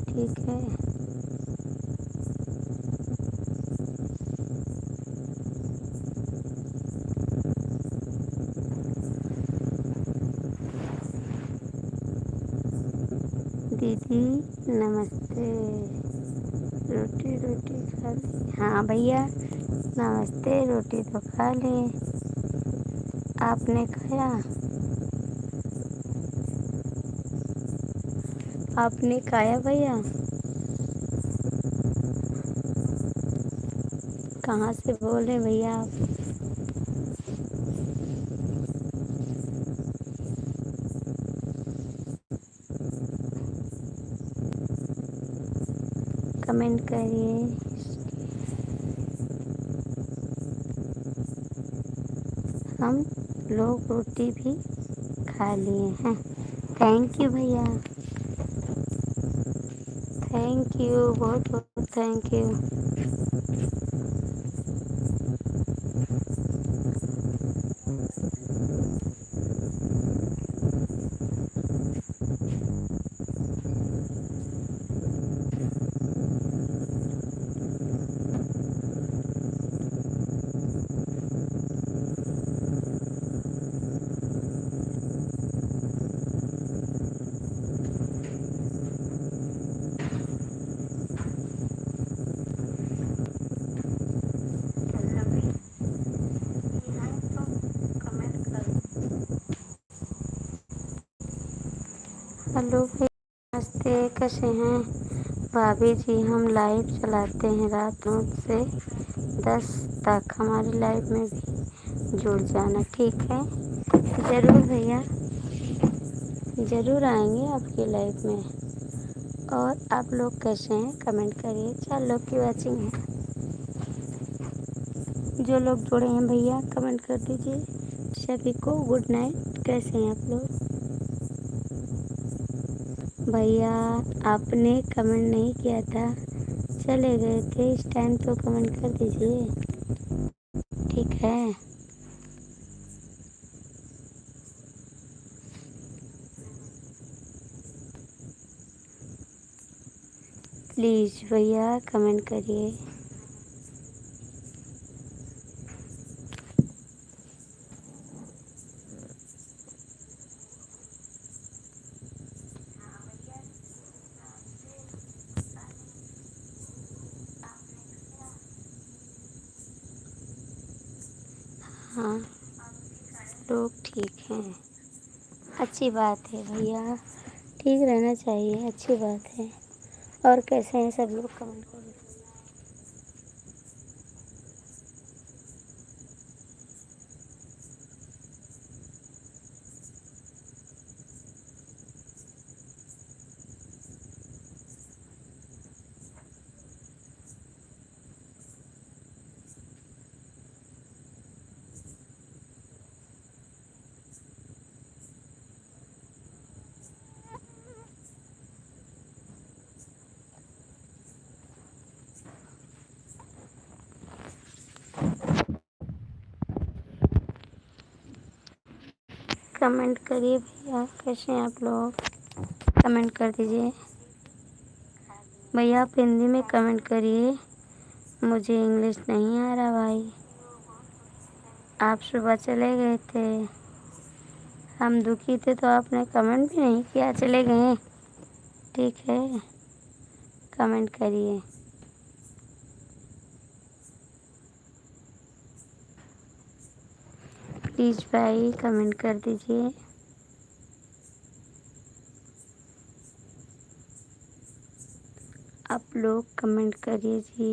ठीक है। दीदी नमस्ते। रोटी रोटी खा ली? हाँ भैया नमस्ते। रोटी तो खा ली, आपने खाया? आपने खाया भैया? कहाँ से बोल रहे भैया आप? कमेंट करिए। हम लोग रोटी भी खा लिए हैं। थैंक यू भैया, थैंक यू, बहुत बहुत थैंक यू। हेलो भैया नमस्ते, कैसे हैं भाभी जी? हम लाइव चलाते हैं रात 9 से 10 तक, हमारी लाइव में भी जुड़ जाना। ठीक है, ज़रूर भैया, ज़रूर आएंगे आपकी लाइव में। और आप लोग कैसे हैं कमेंट करिए। 4 लोग की वॉचिंग है, जो लोग जुड़े हैं भैया कमेंट कर दीजिए। सभी को गुड नाइट। कैसे हैं आप लोग? भैया आपने कमेंट नहीं किया था, चले गए थे, इस टाइम तो कमेंट कर दीजिए। ठीक है, प्लीज़ भैया कमेंट करिए। हाँ लोग ठीक हैं, अच्छी बात है भैया, ठीक रहना चाहिए, अच्छी बात है। और कैसे हैं सब लोग कमेंट करिए। कमेंट करिए भैया, कैसे हैं आप लोग? कमेंट कर दीजिए भैया, आप हिंदी में कमेंट करिए, मुझे इंग्लिश नहीं आ रहा भाई। आप सुबह चले गए थे, हम दुखी थे तो आपने कमेंट भी नहीं किया, चले गए। ठीक है, कमेंट करिए। प्लीज़ भाई कमेंट कर दीजिए। आप लोग कमेंट करिए जी।